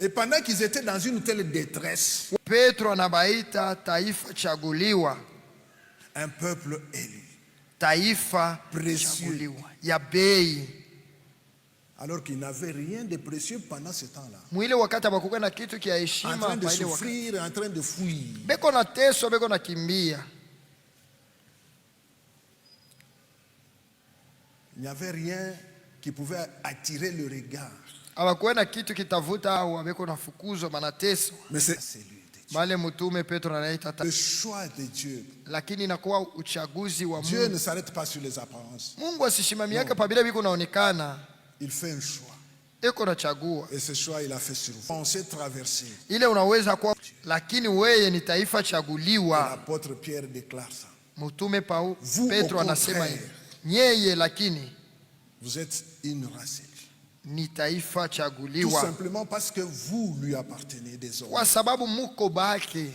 Et pendant qu'ils étaient dans une telle détresse, Petro anabaita taifa chaguliwa, un peuple élu, taifa précieux, chaguliwa ya bei. alors qu'il n'avait rien de précieux pendant ce temps-là, Mwile wakati abakuwa na kitu kia en heshima train de pa ile wakati, souffrir, en train de fuir. beko na teso, beko na kimbia. Il n'y avait rien qui pouvait attirer le regard. Abakuwa na kitu kitavuta au abeko na fukuzo banateso. Mais c'est celui de Dieu. Bale mtume Petro anaita Le choix de Dieu. lakini inakuwa uchaguzi wa Dieu Mungu. ne s'arrête pas sur les apparences. Mungu asishimamiake pa bila biko naonekana. Il fait un choix. Eko nachagua. Et ce choix, il a fait sur vous. On s'est traversé. Ile unaweza kuwa lakini weye ni taifa chaguliwa. L'apôtre Pierre déclare ça. Mtume Vous, Petro au anasema contraire, hivi. Nyeye lakini vous êtes une race élue. ni taifa Tout chaguliwa. simplement parce que vous lui appartenez désormais. Kwa sababu muko bake.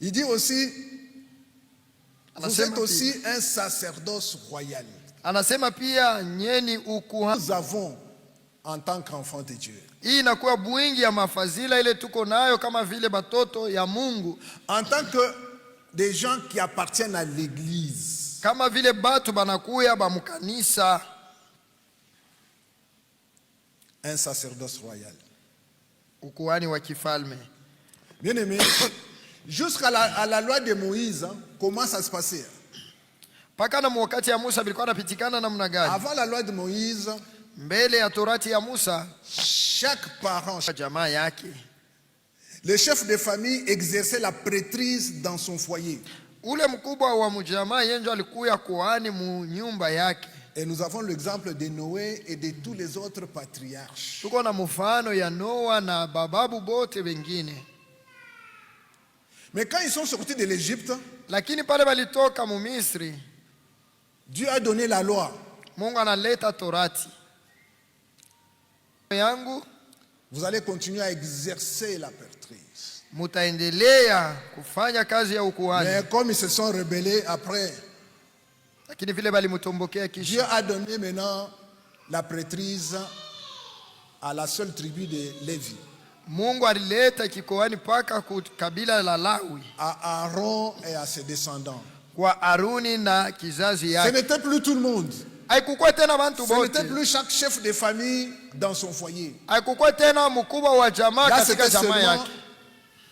Il dit aussi, vous Anasema êtes aussi pia- un sacerdoce royal. Anasema pia nyeni ukuhani. Nous avons, en tant qu'enfants de Dieu, Hii inakuwa bwingi ya mafazila ile tuko nayo kama vile batoto ya Mungu. en tant que des gens qui appartiennent à l'église, Kama vile batu banakuya bamukanisa. un sacerdoce royal. Ukuhani wa kifalme. Bien aimé, jusqu'à la loi de Moïse, hein, comment ça se passait? Paka na wakati ya Musa bilikuwa napitikana namna gani? Avant la loi de Moïse, Mbele ya torati ya Musa, chaque parent, jamaa yake, le chef de famille exerçait la prêtrise dans son foyer. ule mkubwa wa mjamaa yenjo alikuya kuhani mu nyumba yake. Et nous avons l'exemple de Noé et de tous les autres patriarches. Tuko na mfano ya Noa na bababu bote wengine. Mais quand ils sont sortis de l'Égypte, Lakini pale balitoka mu Misri, Dieu a donné la loi. Mungu analeta torati. Yangu Vous allez continuer à exercer la prêtrise. mutaendelea kufanya kazi ya ukuhani. Mais comme ils se sont rebellés après, Lakini vile balimutombokea Dieu kisha a donné maintenant la prêtrise à la seule tribu de Lévi, Mungu alileta kikohani paka ku kabila la Lawi à Aaron et à ses descendants. kwa Aruni na kizazi Ce yake. n'était plus tout le monde. Haikukuwa tena bantu Ce n'était bote. plus chaque chef de famille dans son foyer. Haikukuwa tena mkubwa wa jamaa Là, katika c'était jamaa seulement yake.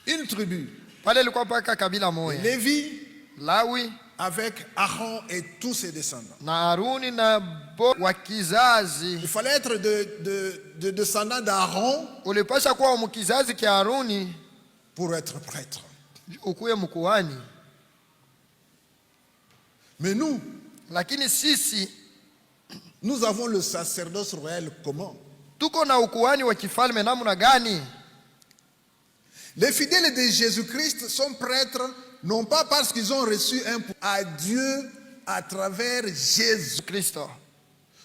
une tribu. Pale ilikuwa paka kabila moja. Lévi Lawi avec Aaron et tous ses descendants. na Aruni na wa kizazi. Il fallait être de descendants d'Aaron Ulipasha kuwa mkizazi kia Aruni pour être prêtre. ukuye mkuhani. Mais nous, Lakini sisi nous avons le sacerdoce royal comment? tuko na ukuhani wa kifalme namna gani? Les fidèles de Jésus-Christ sont prêtres non pas parce qu'ils ont reçu un à Dieu à travers Jésus. Kristo.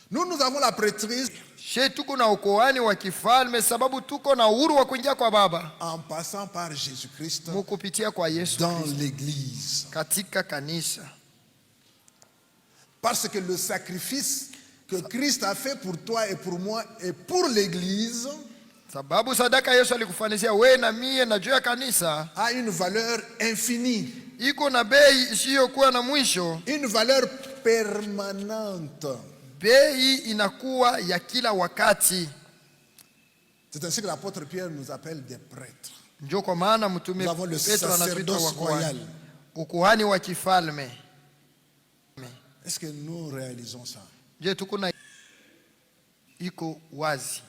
Nous avons la prêtrise She tuko na ukuhani wa kifalme sababu tuko na uhuru wa kuingia kwa Baba en passant par Jésus-Christ mukupitia kwa Yesu dans Kristo l'église. katika kanisa. Parce que le sacrifice que Christ a fait pour toi et pour moi et pour l'église Sababu sadaka Yesu alikufanizia we na mie na juu ya kanisa a une valeur infinie, iko na bei isiyokuwa na mwisho. une valeur permanente. Bei inakuwa ya kila wakati. C'est ainsi que l'apôtre Pierre nous appelle des prêtres. Ndio kwa maana mtume Nous avons le Petro anatuita sacerdoce wakuhani. royal. Ukuhani wa kifalme. Est-ce que nous réalisons ça Je tuko na iko wazi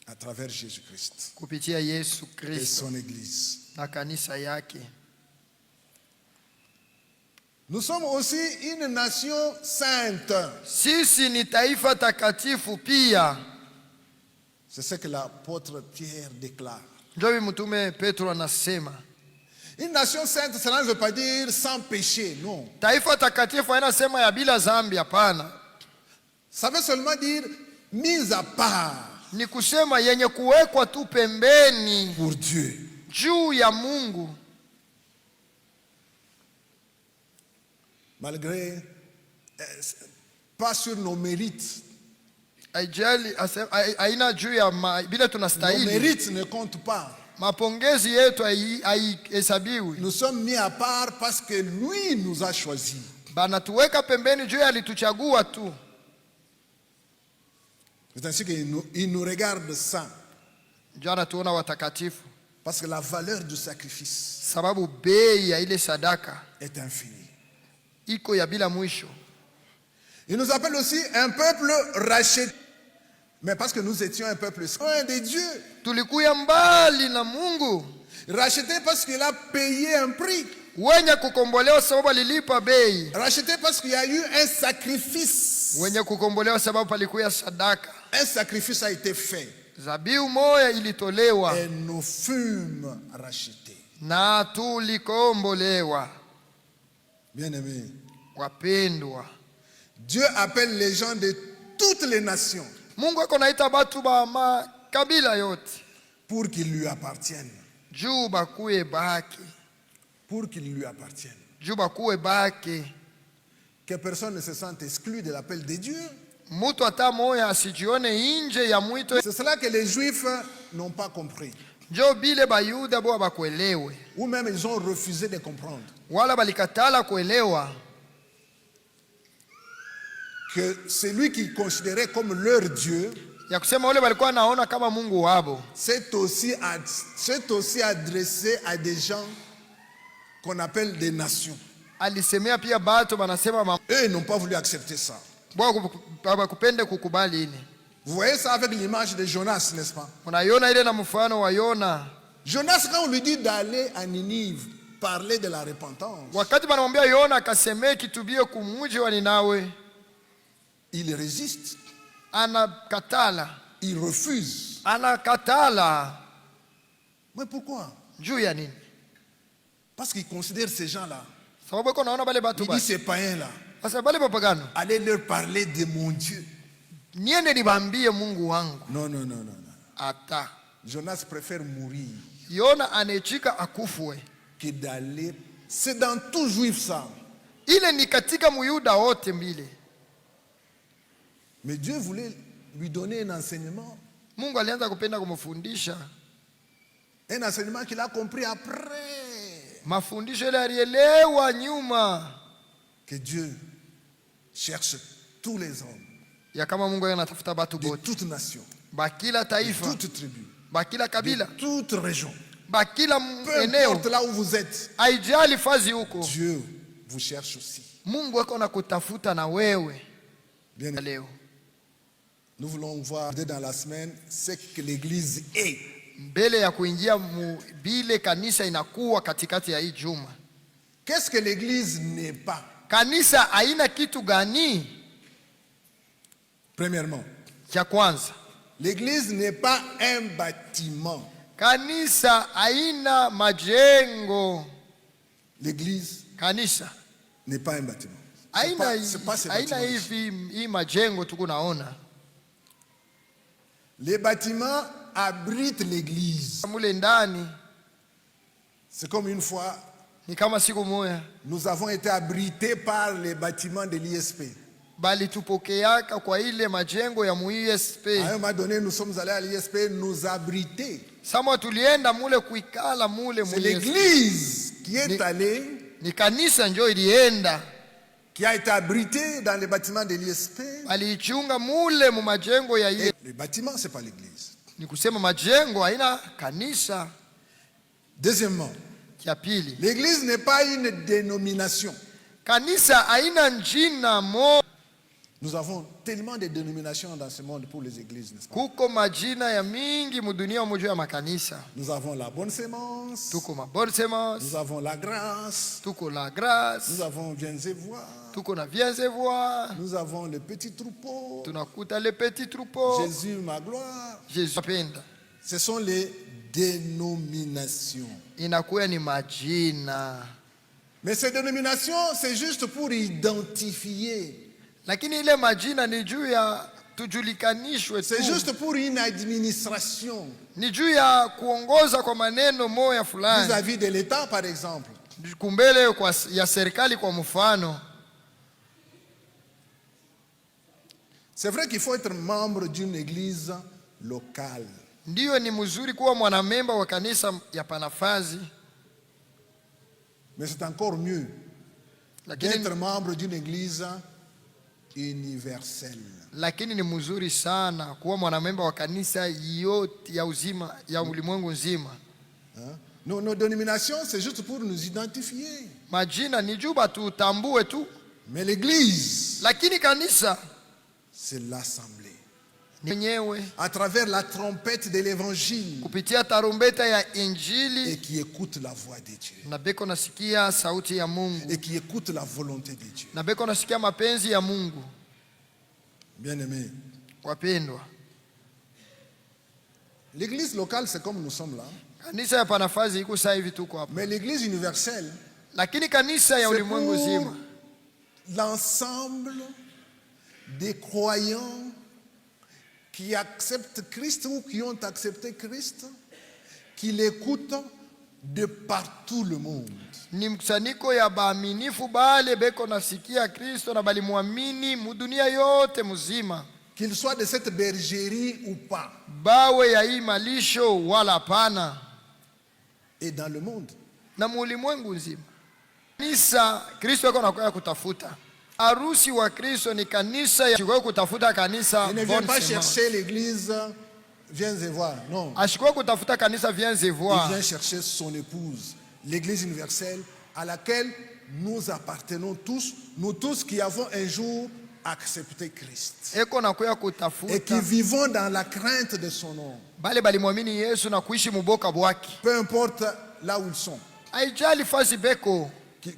à travers Jésus-Christ kupitia Yesu et Kristo son église? na kanisa yake. Nous sommes aussi une nation sainte. Sisi ni taifa takatifu pia. C'est ce que l'apôtre Pierre déclare. Ndio mtume Petro anasema. Une nation sainte, cela ne veut pas dire sans péché, non. Taifa takatifu haina sema ya bila dhambi, hapana. Ça veut seulement dire mise à part Ni kusema yenye kuwekwa tu pembeni pour Dieu. juu ya Mungu. Malgré, pas sur nos mérites. Haijali haina juu ya bila Nos tunastahili. mérites ne comptent pas. Mapongezi yetu haihesabiwi. Nous sommes mis à part parce que lui nous a choisis. Banatuweka pembeni juu alituchagua tu. C'est ainsi qu'il nous regarde ça. Ndio anatuona watakatifu. Parce que la valeur du sacrifice Sababu bei ya ile sadaka est infinie. iko ya bila mwisho. Il nous appelle aussi un peuple racheté. Mais parce que nous étions un peuple saint de Dieu, tulikuya mbali na Mungu, racheté parce qu'il a payé un prix, wenye kukombolewa sababu alilipa bei, racheté parce qu'il y a eu un sacrifice. wenye kukombolewa sababu palikuya sadaka, Un sacrifice a été fait zabihu moya ilitolewa et nous fûmes rachetés. na tulikombolewa. Bien-aimés, Wapendwa, Dieu appelle les gens de toutes les nations Mungu ako naita batu ba makabila yote pour qu'ils lui appartiennent. juu bakuye bake, Pour qu'ils lui appartiennent. juu bakuwe bake. Que personne ne se sente exclu de l'appel de Dieu. Mutu hata moya asijione inje ya mwito. C'est cela que les Juifs n'ont pas compris. Njo bile bayuda bo bakuelewe, Ou même ils ont refusé de comprendre. wala balikatala kuelewa Que celui qui considérait comme leur Dieu ya kusema wale walikuwa naona kama Mungu wabo, s'est aussi adressé à des gens qu'on appelle des nations. alisemea pia batu banasema Eux, ils n'ont pas voulu accepter ça. bakupende kukubali ile. Vous voyez ça avec l'image de Jonas, n'est-ce pas? Unaiona ile na mfano wa Yona. Jonas, quand on lui dit d'aller à Ninive, parler de la repentance, Wakati banamwambia Yona akasemee kitubie kumuji wa Ninawe, il résiste, anakatala, il refuse. anakatala. Mais pourquoi? Juu ya nini? Parce qu'il considère ces gens-là. Sababu iko naona bale batu Il ba dit ces païens-là, sasa bale bapagano, allez leur parler de mon Dieu. niende nibambie Mungu wangu. Non, non, non, non, non. Ata Jonas préfère mourir Yona anechika akufwe. que d'aller. C'est dans tout juif ça. Ile ni katika muyuda wote mbili. Mais Dieu voulait lui donner un enseignement. Mungu alianza kupenda kumfundisha Un enseignement qu'il a compris après. mafundisho ile alielewa nyuma Que Dieu cherche tous les hommes ya kama Mungu anatafuta batu de bote, toute nation, bakila de taifa, toute tribu, bakila kabila, de toute région. bakila Peu eneo, importe là où vous êtes, haijali fazi huko, Dieu vous cherche aussi. Mungu ako na kutafuta na wewe. Bien, Leo nous voulons voir dans la semaine ce que l'Église est. mbele ya kuingia bile kanisa inakuwa katikati ya hii juma. Qu'est-ce que l'Église n'est pas? Kanisa haina kitu gani? Premièrement, Cha kwanza, l'Église n'est pas un bâtiment. kanisa haina majengo. L'Église Kanisa n'est pas un bâtiment. haina C'est pas ces haina bâtiments. hivi hii majengo tukunaona. Les bâtiments abritent l'Église. Mule ndani C'est comme une fois, ni kama siku moja nous avons été abrités par les bâtiments de l'ISP. bali tupokeaka kwa ile majengo ya muISP. À un moment donné, nous sommes allés à l'ISP nous abriter. Sama tulienda mule kuikala mule C'est muISP. l'Église qui est allée, Ni kanisa njo ilienda qui a été abritée dans les bâtiments de l'ISP. aliichunga mule mu majengo ya Et ile. les bâtiments, ce n'est pas l'Église. Ni kusema majengo haina kanisa. Deuxièmement, Cha pili, l'Église n'est pas une dénomination. kanisa haina njina mo. Nous avons tellement de dénominations dans ce monde pour les églises, n'est-ce pas? Kuko majina ya mingi mudunia mojo ya makanisa. Nous avons la bonne sémence, Tuko mabonne semence, nous avons la grâce, tuko la grâce, nous avons viens et voir, tuko na viens et voir, nous avons le petit troupeau, tunakuta le petit troupeau. Jésus ma gloire. Jésus apenda. Ce sont les dénominations. Inakuwa ni majina. Mais ces dénominations, c'est juste pour identifier. Lakini ile majina ni juu ya tujulikanishwe tu. C'est juste pour une administration. Ni juu ya kuongoza kwa maneno moya fulani. Vis-à-vis de l'État, par exemple. Kumbele ya serikali kwa mfano. C'est vrai qu'il faut être membre d'une église locale. Ndiyo, ni mzuri kuwa mwanamemba wa kanisa ya panafazi. Mais c'est encore mieux Lakini, d'être membre d'une église universelle. lakini ni mzuri sana kuwa mwanamemba wa kanisa yote ya uzima ya ulimwengu nzima. Nos dénominations, c'est juste pour nous identifier. Majina ni juba tutambue tu. Mais l'église, Lakini kanisa c'est l'assemblée. à travers la trompette de l'évangile kupitia tarumbeta ya et Injili qui écoute la voix de Dieu na beko nasikia sauti ya Mungu et qui écoute la volonté de Dieu. na beko nasikia mapenzi ya Mungu. Bien-aimés, Wapendwa, l'église locale, c'est comme nous sommes là. kanisa ya panafazi iko sasa hivi tuko hapa, Mais l'église universelle, lakini kanisa ya c'est ulimwengu pour zima l'ensemble des croyants qui acceptent Christ ou qui ont accepté Christ, qui l'écoutent de partout le monde. ni mkusanyiko ya baaminifu bale beko nasikia Kristo na bali muamini mudunia yote mzima, Qu'ils soient de cette bergerie ou pas, bawe ya hii malisho wala pana, et dans le monde. na mulimwengu nzima. Kanisa Kristo yako nakuya kutafuta. Harusi wa Kristo ni kanisa ya shikwa kutafuta kanisa. Il ne vient pas chercher l'église, viens et voir. Non. Ashikwa kutafuta kanisa viens et voir. Il vient chercher son épouse, l'église universelle à laquelle nous appartenons tous, nous tous qui avons un jour accepté Christ Eko nakuya et qui kutafuta vivons dans la crainte de son nom. bale bali muamini Yesu na kuishi muboka bwaki. Peu importe là où ils sont, Haijali fasi beko,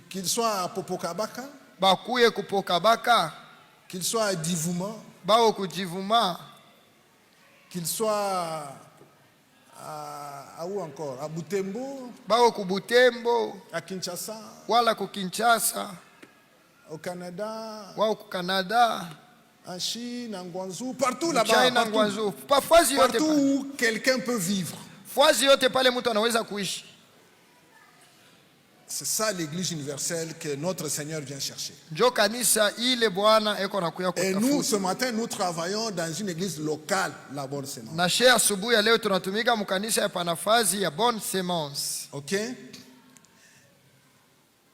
qu'ils soient à Popokabaka, bakuye kupokabaka, qu'ils soient à Divouma, bao kujivuma, qu'ils soient à où encore? À Butembo, bao kubutembo, à Kinshasa, wala kukinchasa, au Canada, wao kukanada, en Chine, en Guangzhou, partout là-bas, China, partout, Ngwanzo, pafazi yote partout où quelqu'un peut vivre. fazi yote pale mtu anaweza kuishi. C'est ça l'église universelle que notre Seigneur vient chercher. Njo kanisa ile Bwana eko nakuya Et nous, kutafuta. ce matin, nous travaillons dans une église locale, la Bonne Semence. Na share asubuhi ya leo tunatumika mkanisa ya panafazi ya Bonne Semence. Ok?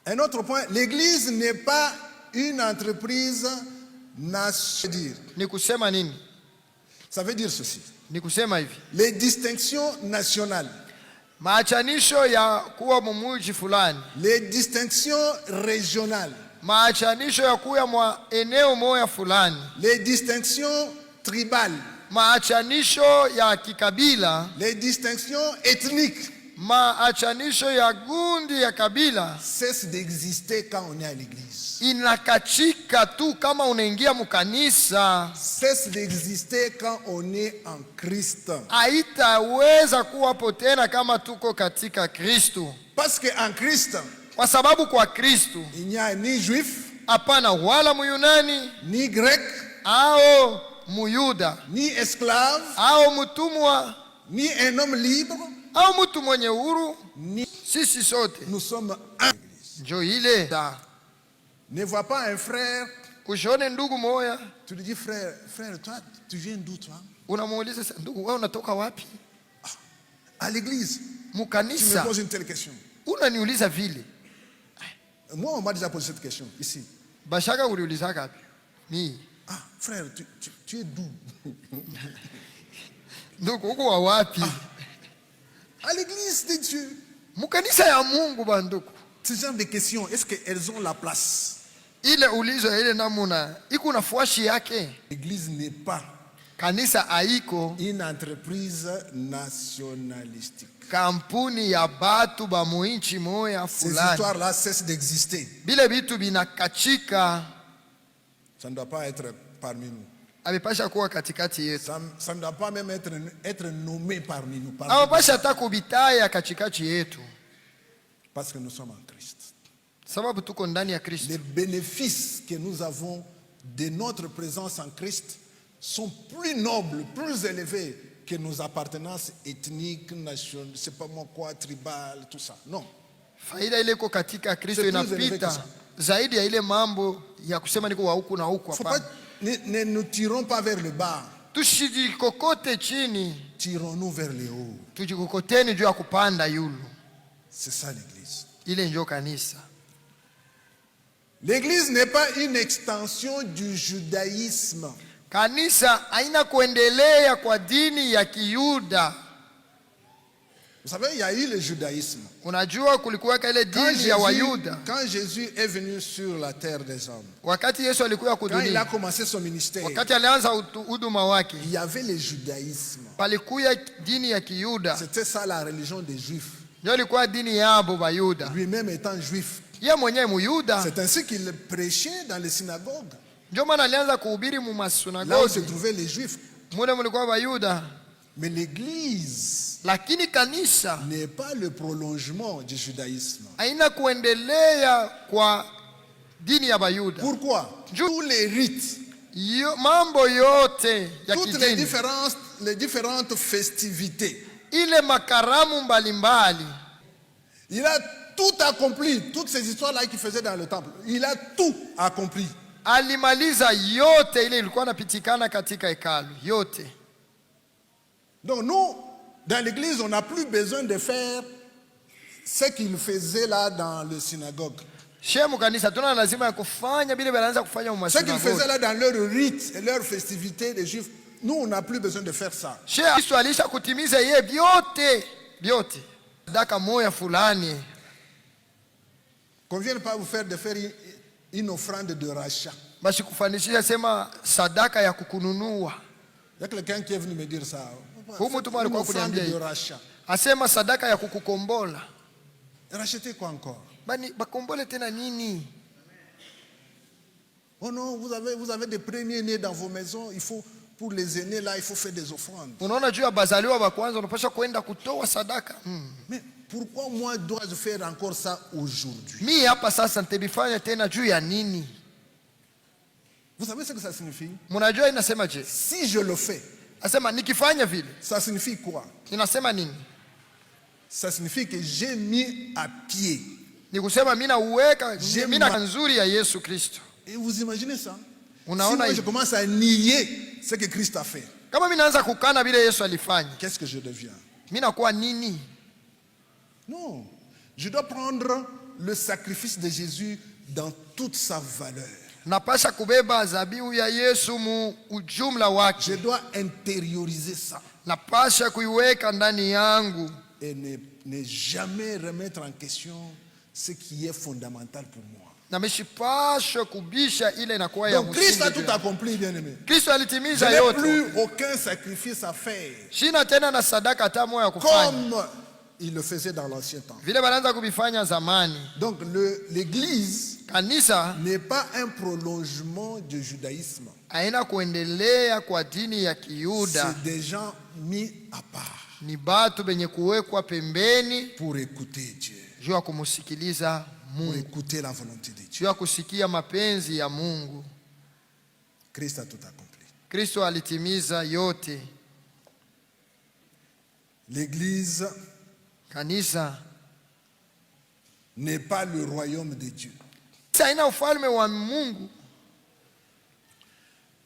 Un autre point, l'église n'est pas une entreprise nationale. Ni kusema nini? Ça veut dire ceci. Ni kusema hivi. Les distinctions nationales, Maachanisho ya kuwa mumuji fulani, les distinctions régionales, maachanisho ya kuwa mwa eneo moya fulani, les distinctions tribales, maachanisho ya kikabila, les distinctions ethniques maachanisho ya gundi ya kabila cessent d'exister quand on est à l'église. inakachika tu kama unaingia mkanisa. Cesse d'exister quand on est en Christ. Haitaweza kuwapo tena kama tuko katika Kristo, Parce qu'en Christ, kwa sababu kwa Kristo il n'y a ni juif, hapana wala Muyunani ni grec, au Muyuda ni esclave, au mtumwa ni un homme libre, au mtu mwenye huru. ni... Sisi sote Nous sommes un. njo ile da. Ne vois pas un frère, Ushone ndugu moya, tu lui dis frère, toi, tu viens d'où toi? unamuuliza ndugu, wewe unatoka wapi? À l'église. Tu me Mukanisa poses une telle question. unaniuliza vile. Moi, on m'a déjà posé cette question ici. Bashaka uliuliza kapi? Ni Ah, frère, tu es d'où? ndugu uko wa wapi? À l'église de Dieu. Mukanisa ya Mungu banduku. Ce genre de questions, est-ce qu'elles ont la place? Ile ulizo ya ile namuna iko na fuashi yake. L'église n'est pas Kanisa haiko une entreprise nationalistique. kampuni ya batu ba muinchi moya Ces fulani. histoires-là cessent d'exister. Bile bitu binakachika, Ça ne doit pas être parmi nous. abipasha kuwa katikati yetu. Ça ne doit pas même être nommé parmi nous. Abapasha hata kubitaya katikati yetu, Parce que nous sommes en Christ. sababu tuko ndani ya Kristo. Les bénéfices que nous avons de notre présence en Christ sont plus nobles, plus élevés que nos appartenances ethniques, nationales, c'est pas moi quoi, tribales, tout ça. Non. Faida ile iko katika Kristo C'est plus élevé que inapita ça. zaidi ya ile mambo ya kusema niko wa huku na huku. Faut pas, Hapana, ne nous tirons pas vers le bas, tushijikokote chini, tirons-nous vers le haut. tujikokoteni juu ya kupanda yulu. C'est ça l'église. Ile ndio kanisa. L'église n'est pas une extension du judaïsme. Kanisa haina kuendelea kwa dini ya Kiyuda. Vous savez, il y a eu le judaïsme. Unajua kulikuwa ile dini ya Wayuda. Quand Jésus est venu sur la terre des hommes, Wakati Yesu alikuwa quand il a kudunia, commencé son ministère, wakati alianza huduma wake, il y avait le judaïsme. palikuwa dini ya Kiyuda. C'était ça la religion des Juifs. Ndio ilikuwa dini yabo Bayuda. Lui-même étant juif. Yeye mwenyewe Muyuda. C'est ainsi qu'il prêchait dans les synagogues. Ndio maana alianza kuhubiri mu Là où se masinagogi. trouvaient les Juifs. Mule mulikuwa Bayuda. Mais l'Église Lakini kanisa n'est pas le prolongement du judaïsme. haina kuendelea kwa dini ya Bayuda. Pourquoi? Tous les rites, Mambo yote ya toutes les kidini, différentes festivités, ile makaramu mbalimbali, il a tout accompli. Toutes ces histoires-là qu'il faisait dans le temple, il a tout accompli. alimaliza yote ile ilikuwa napitikana katika hekalu yote. Donc nous, dans l'église, on n'a plus besoin de faire ce qu'il faisait là dans le synagogue. Shemu kanisa tuna lazima ya kufanya bila banaanza kufanya mu Ce qu'ils faisaient masinagogi. là dans leurs rites et leurs festivités des Juifs, nous, on n'a plus besoin de faire ça. Yesu alisha kutimiza yeye vyote. Sadaka moya fulani. Qu'on ne vienne pas vous faire de faire une offrande de rachat. Basi kufanishisha sema sadaka ya kukununua. Il y a quelqu'un qui est venu me dire ça. Huyu mtu alikuwa Une offrande kuniambia de hivi. rachat. Asema sadaka ya kukukombola. Racheter quoi encore? Bani bakombole tena nini? Oh non, vous avez des premiers-nés dans vos maisons. Il faut, pour les aînés là, il faut faire des offrandes. Unaona juu ya bazaliwa wa kwanza unapaswa kwenda kutoa sadaka. Mais pourquoi moi dois-je faire encore ça aujourd'hui? Mimi hapa sasa nitebifanya tena juu ya nini? Vous savez ce que ça signifie? Mnajua inasema je? Si je le fais, Asema nikifanya vile, ça signifie quoi? inasema nini? Ça signifie que j'ai mis à pied. Ni kusema mimi nauweka mimi na nzuri ya Yesu Kristo. Et vous imaginez ça? Si Unaona moi je hivi? commence à nier ce que Christ a fait, Kama mimi naanza kukana vile Yesu alifanya, qu'est-ce que je deviens? mimi nakuwa nini? Non, je dois prendre le sacrifice de Jésus dans toute sa valeur. Napasha kubeba zabihu ya Yesu mu ujumla Je wake. dois intérioriser ça Napasha kuiweka ndani yangu et ne jamais remettre en question ce qui est fondamental pour moi. na mishipasha kubisha ile inakuwa ya Donc Christ a msingi. tout accompli, bien-aimé. Kristo Je alitimiza n'ai yote. plus aucun sacrifice à faire Shina tena na sadaka hata moja ya kufanya. comme il le faisait dans l'ancien temps. Vile banaanza kubifanya zamani. Donc l'Église Kanisa n'est pas un prolongement du judaïsme. haina kuendelea kwa dini ya Kiyuda. C'est des gens mis à part Ni batu benye kuwekwa pembeni pour écouter Dieu, juu ya kumusikiliza pour Mungu, écouter la volonté de Dieu. juu ya kusikia mapenzi ya Mungu. Christ a tout accompli. Kristo alitimiza yote. L'Église Kanisa n'est pas le royaume de Dieu. haina ufalme wa Mungu.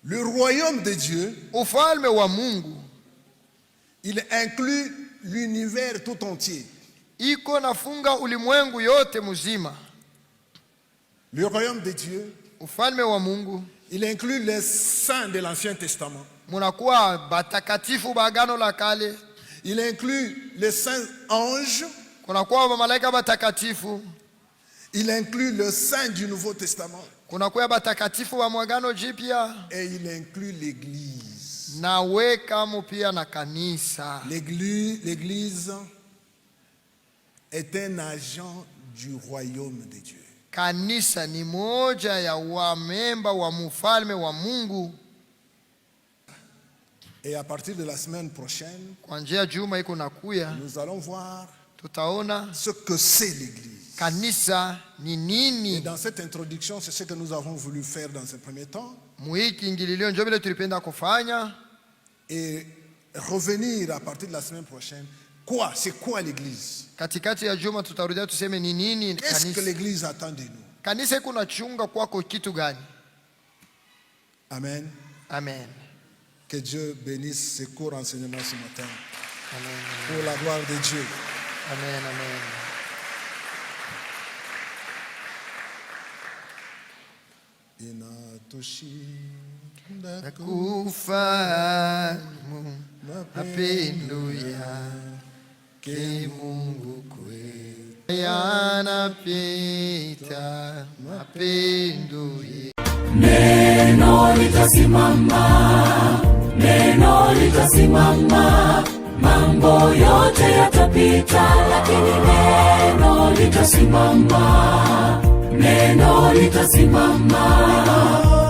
Le royaume de Dieu, Ufalme wa Mungu il inclut l'univers tout entier. iko nafunga ulimwengu yote mzima. Le royaume de Dieu, Ufalme wa Mungu il inclut les saints de l'Ancien Testament. munakuwa batakatifu ba Agano la Kale, Il inclut les saints anges. kunakuwa malaika batakatifu, Il inclut le saint du Nouveau Testament. kunakuwa batakatifu wa Mwagano Jipya, Et il inclut l'Église. na weka pia na kanisa. L'Église est un agent du royaume de Dieu. Kanisa ni moja ya wamemba wa mfalme wa Mungu. Et à partir de la semaine prochaine, Kwa njia juma iko nakuya, nous allons voir tutaona ce que c'est l'Église. kanisa ni Et nini. dans cette introduction, c'est ce que nous avons voulu faire dans ce premier temps. Muhiki ingililio ndio vile tulipenda kufanya, Et revenir à partir de la semaine prochaine. Quoi? C'est quoi l'Église? katikati ya juma tutarudia tuseme ni nini Qu'est-ce que kanisa. l'Église attend de nous? Kanisa iko nachunga kwako kitu gani? Amen. Amen. Que Dieu bénisse ces courts enseignements ce matin. Amen. Pour la gloire de Dieu. Amen. Amen. Inatoshinda Kufahamu mapendo ya yake Mungu kweli. Yanapita mapendo yetu. Neno litasimama, neno litasimama, mambo yote yatapita, lakini neno litasimama, neno litasimama,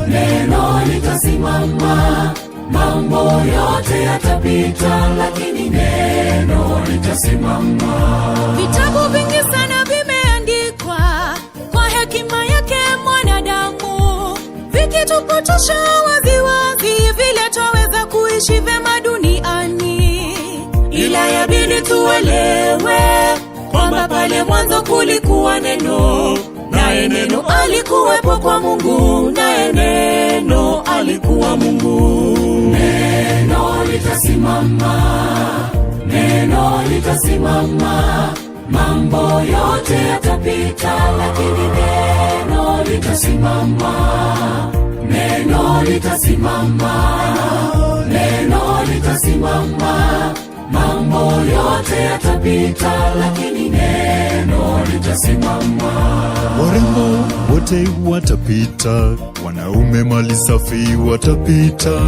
neno litasimama, mambo yote yatapita, lakini neno litasimama. Vitabu vingi sana vimeandikwa kwa hekima yake mwanadamu, vikitupotosha waziwazi vile twaweza kuishi vema duniani. Ila yabidi tuelewe kwamba pale mwanzo kulikuwa neno, naye neno alikuwepo kwa Mungu, naye neno alikuwa Mungu. Neno litasimama, neno litasimama, mambo yote yatapita, lakini neno litasimama, neno litasimama, neno litasimama, mambo yote yatapita, lakini neno litasimama. Warembo wote watapita, wanaume mali safi watapita,